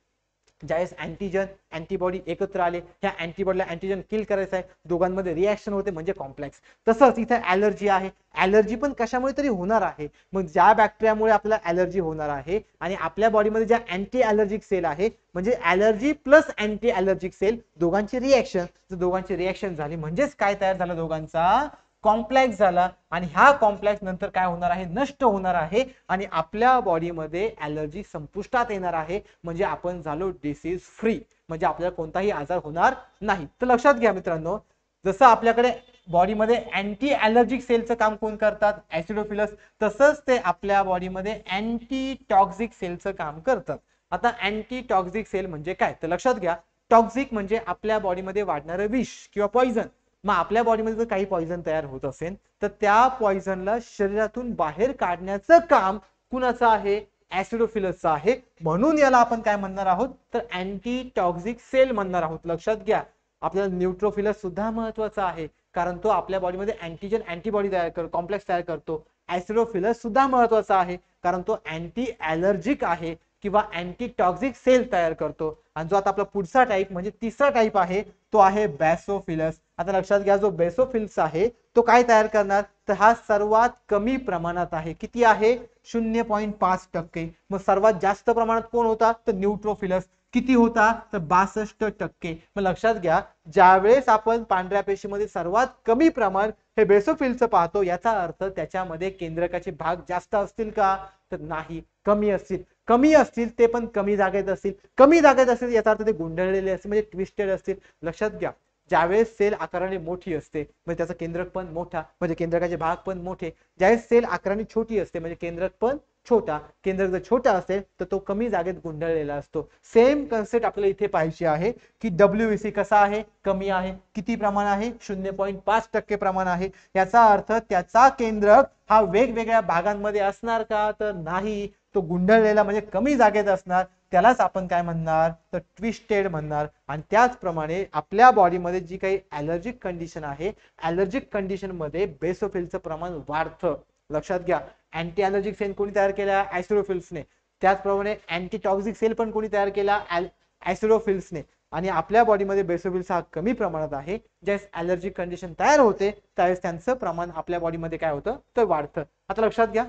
ज्यावेळेस अँटीजन अँटीबॉडी एकत्र आले, ह्या अँटीबॉडीला अँटीजन किल करायचं आहे, दोघांमध्ये रिॲक्शन होते म्हणजे कॉम्प्लेक्स. तसंच इथे ॲलर्जी आहे, ॲलर्जी पण कशामुळे तरी होणार आहे. मग ज्या बॅक्टेरियामुळे आपल्याला ॲलर्जी होणार आहे आणि आपल्या बॉडीमध्ये ज्या अँटी ॲलर्जिक सेल आहे, म्हणजे allergy plus anti allergic cell दोघांची रिॲक्शन, जर दोघांची रिॲक्शन झाली म्हणजेच काय तयार झाला, दोघांचा कॉम्प्लेक्स झाला. आणि ह्या कॉम्प्लेक्स नंतर काय होणार आहे, नष्ट होणार आहे आणि आपल्या बॉडीमध्ये ॲलर्जी संपुष्टात येणार आहे. म्हणजे आपण झालो डिसीज फ्री, म्हणजे आपल्याला कोणताही आजार होणार नाही. तर लक्षात घ्या मित्रांनो, जसं आपल्याकडे बॉडीमध्ये अँटी ॲलर्जिक सेलचं काम कोण करतात, ऍसिडोफिलस, तसंच ते आपल्या बॉडीमध्ये अँटी टॉक्सिक सेलचं काम करतात. आता अँटी टॉक्सिक सेल म्हणजे काय, तर लक्षात घ्या टॉक्सिक म्हणजे आपल्या बॉडीमध्ये वाढणारं विष किंवा पॉइझन. मग आपल्या बॉडीमध्ये जर काही पॉइझन तयार होत असेल तर त्या पॉइझनला शरीरातून बाहेर काढण्याचं काम कुणाचं आहे, ऍसिडोफिलसचा आहे, म्हणून याला आपण काय म्हणणार आहोत तर अँटी टॉक्सिक सेल म्हणणार आहोत. लक्षात घ्या. आपल्याला न्यूट्रोफिलस सुद्धा महत्वाचा आहे, कारण तो आपल्या बॉडीमध्ये अँटीजन अँटीबॉडी तयार करतो, कॉम्प्लेक्स तयार करतो. ऍसिडोफिलस सुद्धा महत्वाचा आहे, कारण तो अँटी ॲलर्जिक आहे किंवा अँटी टॉक्सिक सेल तयार करतो. आणि जो आता आपला पुढचा टाईप म्हणजे तिसरा टाईप आहे तो आहे बॅसोफिलस. आता लक्षात घ्या, जो बेसोफिल्स आहे तो काय तयार करणार तर हा सर्वात कमी प्रमाणात आहे. किती आहे 0.5%. मग सर्वात जास्त प्रमाणात कोण होता तर न्यूट्रोफिलस. किती होता तर 62%. मग लक्षात घ्या, ज्यावेळेस आपण पांढऱ्या पेशीमध्ये सर्वात कमी प्रमाण हे बेसोफिलचं पाहतो, याचा अर्थ त्याच्यामध्ये केंद्रकाचे भाग जास्त असतील का तर नाही, कमी असतील. कमी असतील ते पण कमी जागेत असतील. कमी जागेत असतील याचा अर्थ ते गुंडळलेले असतील म्हणजे ट्विस्टेड असतील. लक्षात घ्या, ज्यावेळेस सेल आकाराने मोठी असते म्हणजे त्याचा केंद्रक पण मोठा म्हणजे केंद्रकाचे भाग पण मोठे. ज्यावेळेस सेल आकाराने छोटी असते म्हणजे केंद्रक पण छोटा. केंद्रक जर छोटा असेल तर तो कमी जागेत गुंडळलेला असतो. सेम कन्सेप्ट आपल्याला इथे पाहिजे आहे की WBC कसा आहे कमी आहे. किती प्रमाण आहे 0.5% प्रमाण आहे. याचा अर्थ त्याचा केंद्रक हा वेगवेगळ्या भागांमध्ये असणार का तर नाही, तो गुंडळलेला म्हणजे कमी जागेत असणार. त्यालाच आपण काय म्हणणार तर ट्विस्टेड म्हणणार. आणि त्याचप्रमाणे आपल्या बॉडीमध्ये जी काही ॲलर्जिक कंडिशन आहे, ॲलर्जिक कंडिशन मध्ये बेसोफिलचं प्रमाण वाढतं. लक्षात घ्या, अँटी ॲलर्जिक सेल कोणी तयार केला ऍसिडोफिल्सने. त्याचप्रमाणे अँटी टॉक्सिक सेल पण कोणी तयार केला ऍसिडोफिल्सने. आणि आपल्या बॉडीमध्ये बेसोफिल्स हा कमी प्रमाणात आहे. ज्यावेळेस ॲलर्जिक कंडिशन तयार होते त्यावेळेस त्यांचं प्रमाण आपल्या बॉडीमध्ये काय होतं तर वाढतं. आता लक्षात घ्या,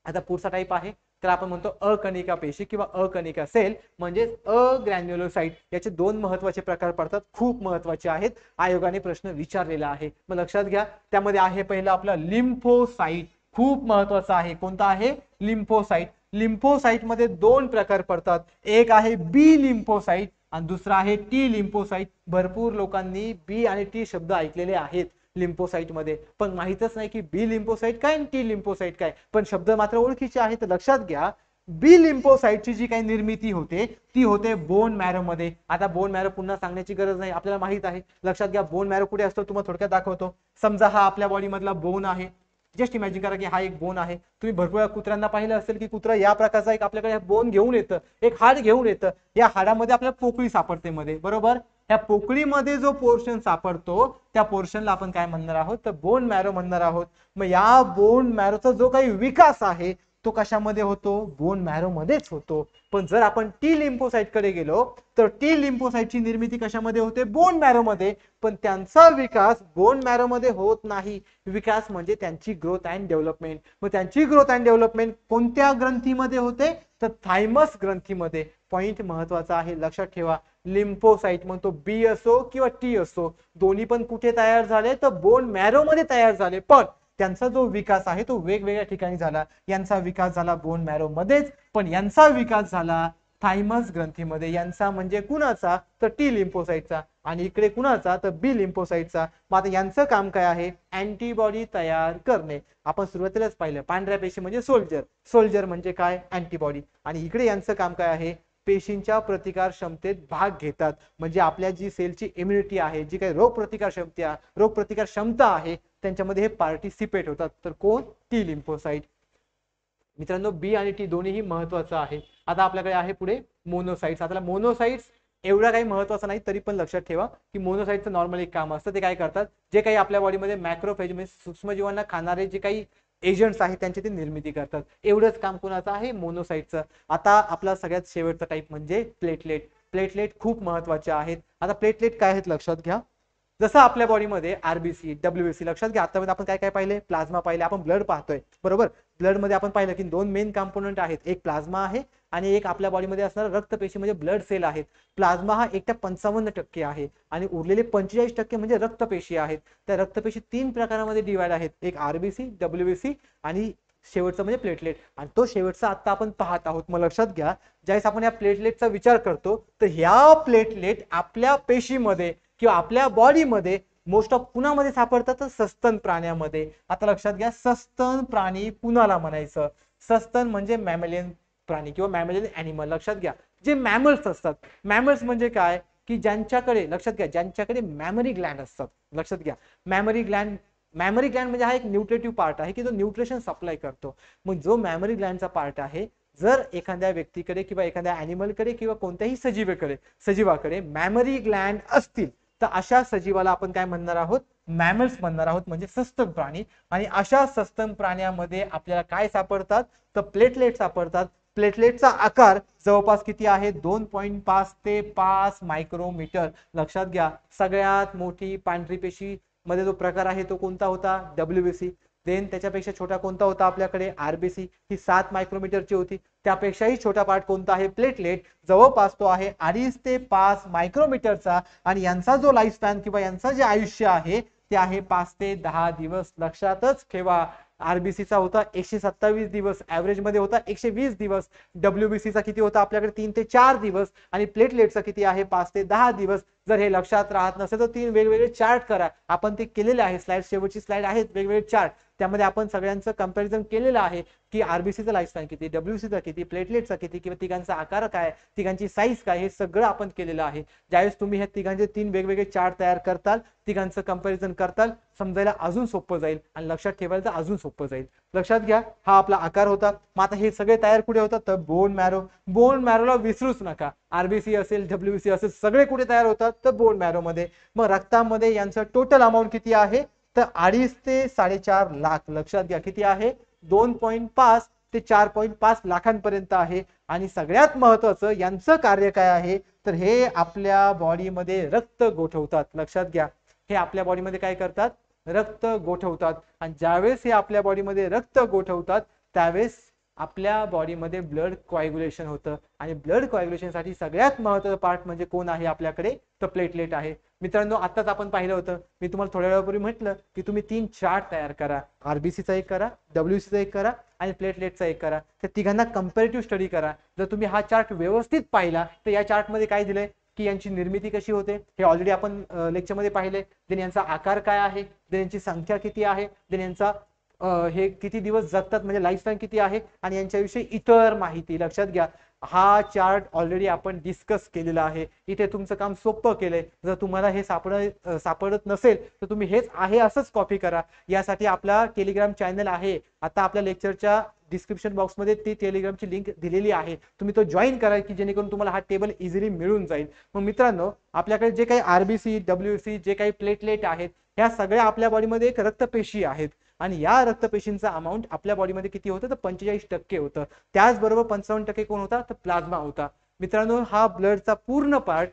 आता पुढचा टाईप आहे तर आपण म्हणतो अकणिका पेशी किंवा अकणिका सेल म्हणजे अग्रॅन्युलोसाइट. याचे दोन महत्वाचे प्रकार पडतात, खूप महत्वाचे आहेत, आयोगाने प्रश्न विचारलेला आहे. मग लक्षात घ्या, त्यामध्ये आहे पहिलं आपलं लिम्फोसाइट. खूप महत्वाचा आहे. कोणता आहे लिम्फोसाइट. लिम्फोसाइट मध्ये दोन प्रकार पडतात, एक आहे बी लिम्फोसाइट आणि दुसरा आहे टी लिम्फोसाइट. भरपूर लोकांनी बी आणि टी शब्द ऐकलेले आहेत लिम्फोसाइट मध्ये, पण माहितच नाही की बी लिम्फोसाइट काय आणि टी लिम्फोसाइट काय, पण शब्द मात्र ओळखीचे आहेत. तर लक्षात घ्या, बी लिम्फोसाइटची जी काही निर्मिती होते ती होते बोन मॅरो मध्ये. आता बोन मॅरो पुन्हा सांगण्याची गरज नाही, आपल्याला माहित आहे. लक्षात घ्या, बोन मॅरो कुठे असतो तुम्हाला थोडक्यात दाखवतो. समजा हा आपल्या बॉडी मधला बोन आहे. जस्ट इमॅजिन करा की हा एक बोन आहे. तुम्ही भरपूर कुत्र्यांना पाहिलं असेल की कुत्रा या प्रकारचा एक आपल्याकडे बोन घेऊन येतं, एक हाड घेऊन येतं. या हाडामध्ये आपल्याला पोकळी सापडते मध्ये, बरोबर. या पोकळीमध्ये जो पोर्शन सापडतो त्या पोर्शनला आपण काय म्हणणार आहोत तर बोन मॅरो म्हणणार आहोत. मग या बोन मॅरोचा जो काही विकास आहे तो कशामध्ये होतो बोन मॅरो मध्येच होतो. पण जर आपण टी लिम्फोसाइट कडे गेलो तर टी लिम्फोसाइटची निर्मिती कशामध्ये होते बोन मॅरो मध्ये, पण त्यांचा विकास बोन मॅरो मध्ये होत नाही. विकास म्हणजे त्यांची ग्रोथ अँड डेव्हलपमेंट. मग त्यांची ग्रोथ अँड डेव्हलपमेंट कोणत्या ग्रंथीमध्ये होते तर थायमस ग्रंथीमध्ये. पॉइंट महत्वाचा आहे, लक्षात ठेवा. लिम्फोसाइट मग तो बी असो किंवा टी असो, दोन्ही पण कुठे तयार झाले तर बोन मॅरो मध्ये तयार झाले, पण त्यांचा जो विकास आहे तो वेगवेगळ्या ठिकाणी झाला. यांचा विकास झाला बोन मॅरो मध्येच, पण यांचा विकास झाला थायमस ग्रंथीमध्ये. यांचा म्हणजे कुणाचा तर टी लिम्फोसाइटचा, आणि इकडे कुणाचा तर बी लिम्फोसाइटचा. मग आता यांचं काम काय आहे अँटीबॉडी तयार करणे. आपण सुरुवातीलाच पाहिलं पांढऱ्या पेशी म्हणजे सोल्जर, सोल्जर म्हणजे काय अँटीबॉडी. आणि इकडे यांचं काम काय आहे पेशींच्या प्रतिकार क्षमतेत भाग घेतात. म्हणजे आपल्या जी सेलची इम्युनिटी आहे, जी काही रोगप्रतिकार क्षमता आहे त्यांच्यामध्ये हे पार्टिसिपेट होतात. तर कोण टी लिम्फोसाइट. मित्रांनो बी आणि टी दोन्हीही महत्वाचं आहे. आता आपल्याकडे आहे पुढे मोनोसाइट्स. आता मोनोसाइट्स एवढा काही महत्वाचं नाही, तरी पण लक्षात ठेवा की मोनोसाइटचं नॉर्मल एक काम असतं. ते काय करतात, जे काही आपल्या बॉडीमध्ये मॅक्रोफेज म्हणजे सूक्ष्मजीवांना खाणारे जे काही एजंट्स आहेत त्यांची ते निर्मिती करतात. एवढंच काम कोणाचं आहे मोनोसाइटचं. आता आपला सगळ्यात शेवटचा टाईप म्हणजे प्लेटलेट. प्लेटलेट खूप महत्वाचे आहेत. आता प्लेटलेट काय आहेत लक्षात घ्या. जसं आपल्या बॉडीमध्ये आरबीसी WBC, लक्षात घ्या आतापर्यंत आपण काय काय पाहिले प्लाझ्मा पाहिले, आपण ब्लड पाहतोय बरोबर. ब्लड मध्ये आपण पाहिलं की दोन मेन कंपोनंट आहेत, एक प्लाझ्मा आहे आणि एक आपल्या बॉडीमध्ये असणारा रक्तपेशी म्हणजे ब्लड सेल आहेत. प्लाझ्मा हा 1.55% आहे आणि उरलेले 45% म्हणजे रक्तपेशी आहेत. त्या रक्तपेशी तीन प्रकारामध्ये डिवाइड आहेत, एक आरबीसी WBC आणि शेवटचा म्हणजे प्लेटलेट. आणि तो शेवटचा आता आपण पाहत आहोत. मग लक्षात घ्या, ज्यावेळेस आपण या प्लेटलेटचा विचार करतो तर ह्या प्लेटलेट आपल्या पेशीमध्ये किंवा आपल्या बॉडीमध्ये मोस्ट ऑफ कुणामध्ये सापडतात सस्तन प्राण्यामध्ये. आता लक्षात घ्या, सस्तन प्राणी कुणाला म्हणायचं, सस्तन म्हणजे मॅमेलियन प्राणी किंवा मॅमेलियन ॲनिमल. लक्षात घ्या, जे मॅमल्स असतात, मॅमल्स म्हणजे काय की ज्यांच्याकडे, लक्षात घ्या, ज्यांच्याकडे मॅमरी ग्लँड असतात. लक्षात घ्या, मॅमरी ग्लँड म्हणजे हा एक न्यूट्रेटिव्ह पार्ट आहे की जो न्यूट्रिशन सप्लाय करतो. मग जो मॅमरी ग्लँडचा पार्ट आहे जर एखाद्या व्यक्तीकडे किंवा एखाद्या ॲनिमलकडे किंवा कोणत्याही सजीवाकडे मॅमरी ग्लँड असतील तर अशा सजीवाला आपण काय म्हणणार आहोत, मॅमल्स म्हणणार आहोत, म्हणजे सस्तन प्राणी. आणि अशा सस्तन प्राण्यामध्ये आपल्याला काय सापडतात, तर प्लेटलेट सापडतात. प्लेटलेटचा आकार जवळपास किती आहे, 2.5 ते 5 मायक्रोमीटर. लक्षात घ्या. सगळ्यात मोठी पांढरी पेशी मध्ये जो प्रकार आहे तो कोणता होता, WBC. देन त्याच्यापेक्षा छोटा कोणता होता आपल्याकडे, RBC. ही 7 मायक्रोमीटरची होती. त्यापेक्षाही छोटा पार्ट कोणता आहे, प्लेटलेट. जवळपास तो आहे 2.5 ते 5 मायक्रोमीटरचा. आणि यांचा जो लाईफ स्पॅन किंवा यांचा जे आयुष्य आहे ते आहे 5 ते 10 दिवस. लक्षातच ठेवा. RBC चा होता 127 दिवस, ऍव्हरेज मध्ये होता 120 दिवस. WBC चा किती होता आपल्याकडे, 3 ते 4 दिवस. आणि प्लेटलेटचा किती आहे, 5 ते 10 दिवस. जर हे लक्षात राहत नसेल तर 3 वेगवेगळे चार्ट करा. आपण ते केलेले आहे, स्लाइड शेवटची स्लाइड आहेत वेगवेगळे चार्ट. त्यामध्ये आपण सगळ्यांचं कंपॅरिझन केलेलं आहे की RBCचा लाईफ स्पॅन किती, WBCचा किती, प्लेटलेटचा किती, किंवा तिघांचा आकार काय, तिघांची साईज काय, हे सगळं आपण केलेलं आहे. ज्यावेळेस तुम्ही हे तिघांचे 3 वेगवेगळे चार्ट तयार करताल, तिघांचं कंपॅरिझन करताल, समजायला अजून सोपं जाईल आणि लक्षात ठेवायला तर अजून सोपं जाईल. लक्षात घ्या. हा आपला आकार होता. मग आता हे सगळे तयार कुठे होतात, तर बोन मॅरो. बोन मॅरोला विसरूच नका. RBC असेल, WBC असेल, सगळे कुठे तयार होतात, तर बोन मॅरो मध्ये. मग रक्तामध्ये यांचं टोटल अमाऊंट किती आहे, तर 2.5 ते 4.5 लाख. लक्षात घ्या. किती आहे, 2.5 ते 4.5 लाखांपर्यंत आहे. आणि सगळ्यात महत्वाचं यांचं कार्य काय आहे, तर हे आपल्या बॉडीमध्ये रक्त गोठवतात. लक्षात घ्या. हे आपल्या बॉडीमध्ये काय करतात, रक्त गोठवतात. आणि ज्यावेळेस हे आपल्या बॉडीमध्ये रक्त गोठवतात त्यावेळेस आपल्या बॉडीमध्ये ब्लड कोॲग्युलेशन होतं. आणि ब्लड कोॲग्युलेशनसाठी सगळ्यात महत्त्वाचा पार्ट म्हणजे कोण आहे आपल्याकडे, तर प्लेटलेट आहे. मित्रांनो, आताच आपण पाहिलं होतं, मी तुम्हाला थोड्या वेळापूर्वी म्हटलं की तुम्ही 3 चार्ट तयार करा. RBCचा एक करा, WBCचा एक करा आणि प्लेटलेटचा एक करा. त्या तिघांना कंपॅरेटिव्ह स्टडी करा. जर तुम्ही हा चार्ट व्यवस्थित पाहिला तर या चार्टमध्ये काय दिलंय की यांची निर्मिती कशी होते हे ऑलरेडी आपण लेक्चरमध्ये पाहिले. देन यांचा आकार काय आहे, देन यांची संख्या किती आहे, देन यांचा हे किती दिवस जगतात म्हणजे लाईफ स्पॅन किती आहे, आणि यांच्याविषयी इतर माहिती. लक्षात घ्या. हा चार्ट ऑलरेडी आपण डिस्कस केलेला आहे. इथे तुमचं काम सोपं केलंय. जर तुम्हाला हे सापडत नसेल तर तुम्ही हेच आहे असंच कॉपी करा. यासाठी आपला टेलिग्राम चॅनल आहे. आता आपल्या लेक्चरच्या डिस्क्रिप्शन बॉक्समध्ये ती टेलिग्रामची लिंक दिलेली आहे. तुम्ही तो जॉईन करा की जेणेकरून तुम्हाला हा टेबल इझिली मिळून जाईल. मग मित्रांनो, आपल्याकडे जे काही RBC, WBC, जे काही प्लेटलेट आहेत, ह्या सगळ्या आपल्या बॉडीमध्ये एक रक्तपेशी आहेत. आणि या रक्तपेशींचा अमाऊंट आपल्या बॉडीमध्ये किती होतं, तर 45% होतं. त्याचबरोबर 55% कोण होता, तर प्लाझ्मा होता. मित्रांनो, हा ब्लडचा पूर्ण पार्ट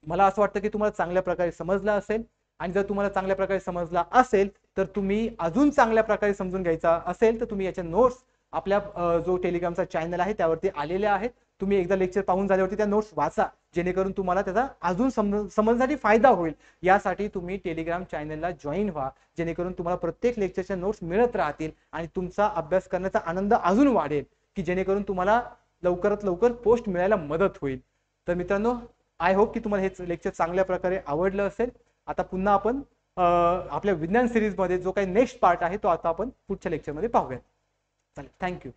मला असं वाटतं की तुम्हाला चांगल्या प्रकारे समजला असेल. आणि जर तुम्हाला चांगल्या प्रकारे समजला असेल तर तुम्ही अजून चांगल्या प्रकारे समजून घ्यायचा असेल तर तुम्ही याच्या नोट्स आपल्या जो टेलिग्रामचा चॅनल आहे त्यावरती आलेले आहेत. तुम्ही एकदा लेक्चर पाहून झाल्यावरती त्या नोट्स वाचा, जेणेकरून तुम्हाला त्याचा अजून समजण्यासाठी फायदा होईल. यासाठी तुम्ही टेलिग्राम चॅनलला जॉईन व्हा, जेणेकरून तुम्हाला प्रत्येक लेक्चरच्या नोट्स मिळत राहतील आणि तुमचा अभ्यास करण्याचा आनंद अजून वाढेल, की जेणेकरून तुम्हाला लवकरात लवकर पोस्ट मिळायला मदत होईल. तर मित्रांनो, आय होप की तुम्हाला हे लेक्चर चांगल्या प्रकारे आवडलं असेल. आता पुन्हा आपण आपल्या विज्ञान सिरीज मध्ये जो काही नेक्स्ट पार्ट आहे तो आता आपण पुढच्या लेक्चरमध्ये पाहूयात. चालेल, थँक्यू.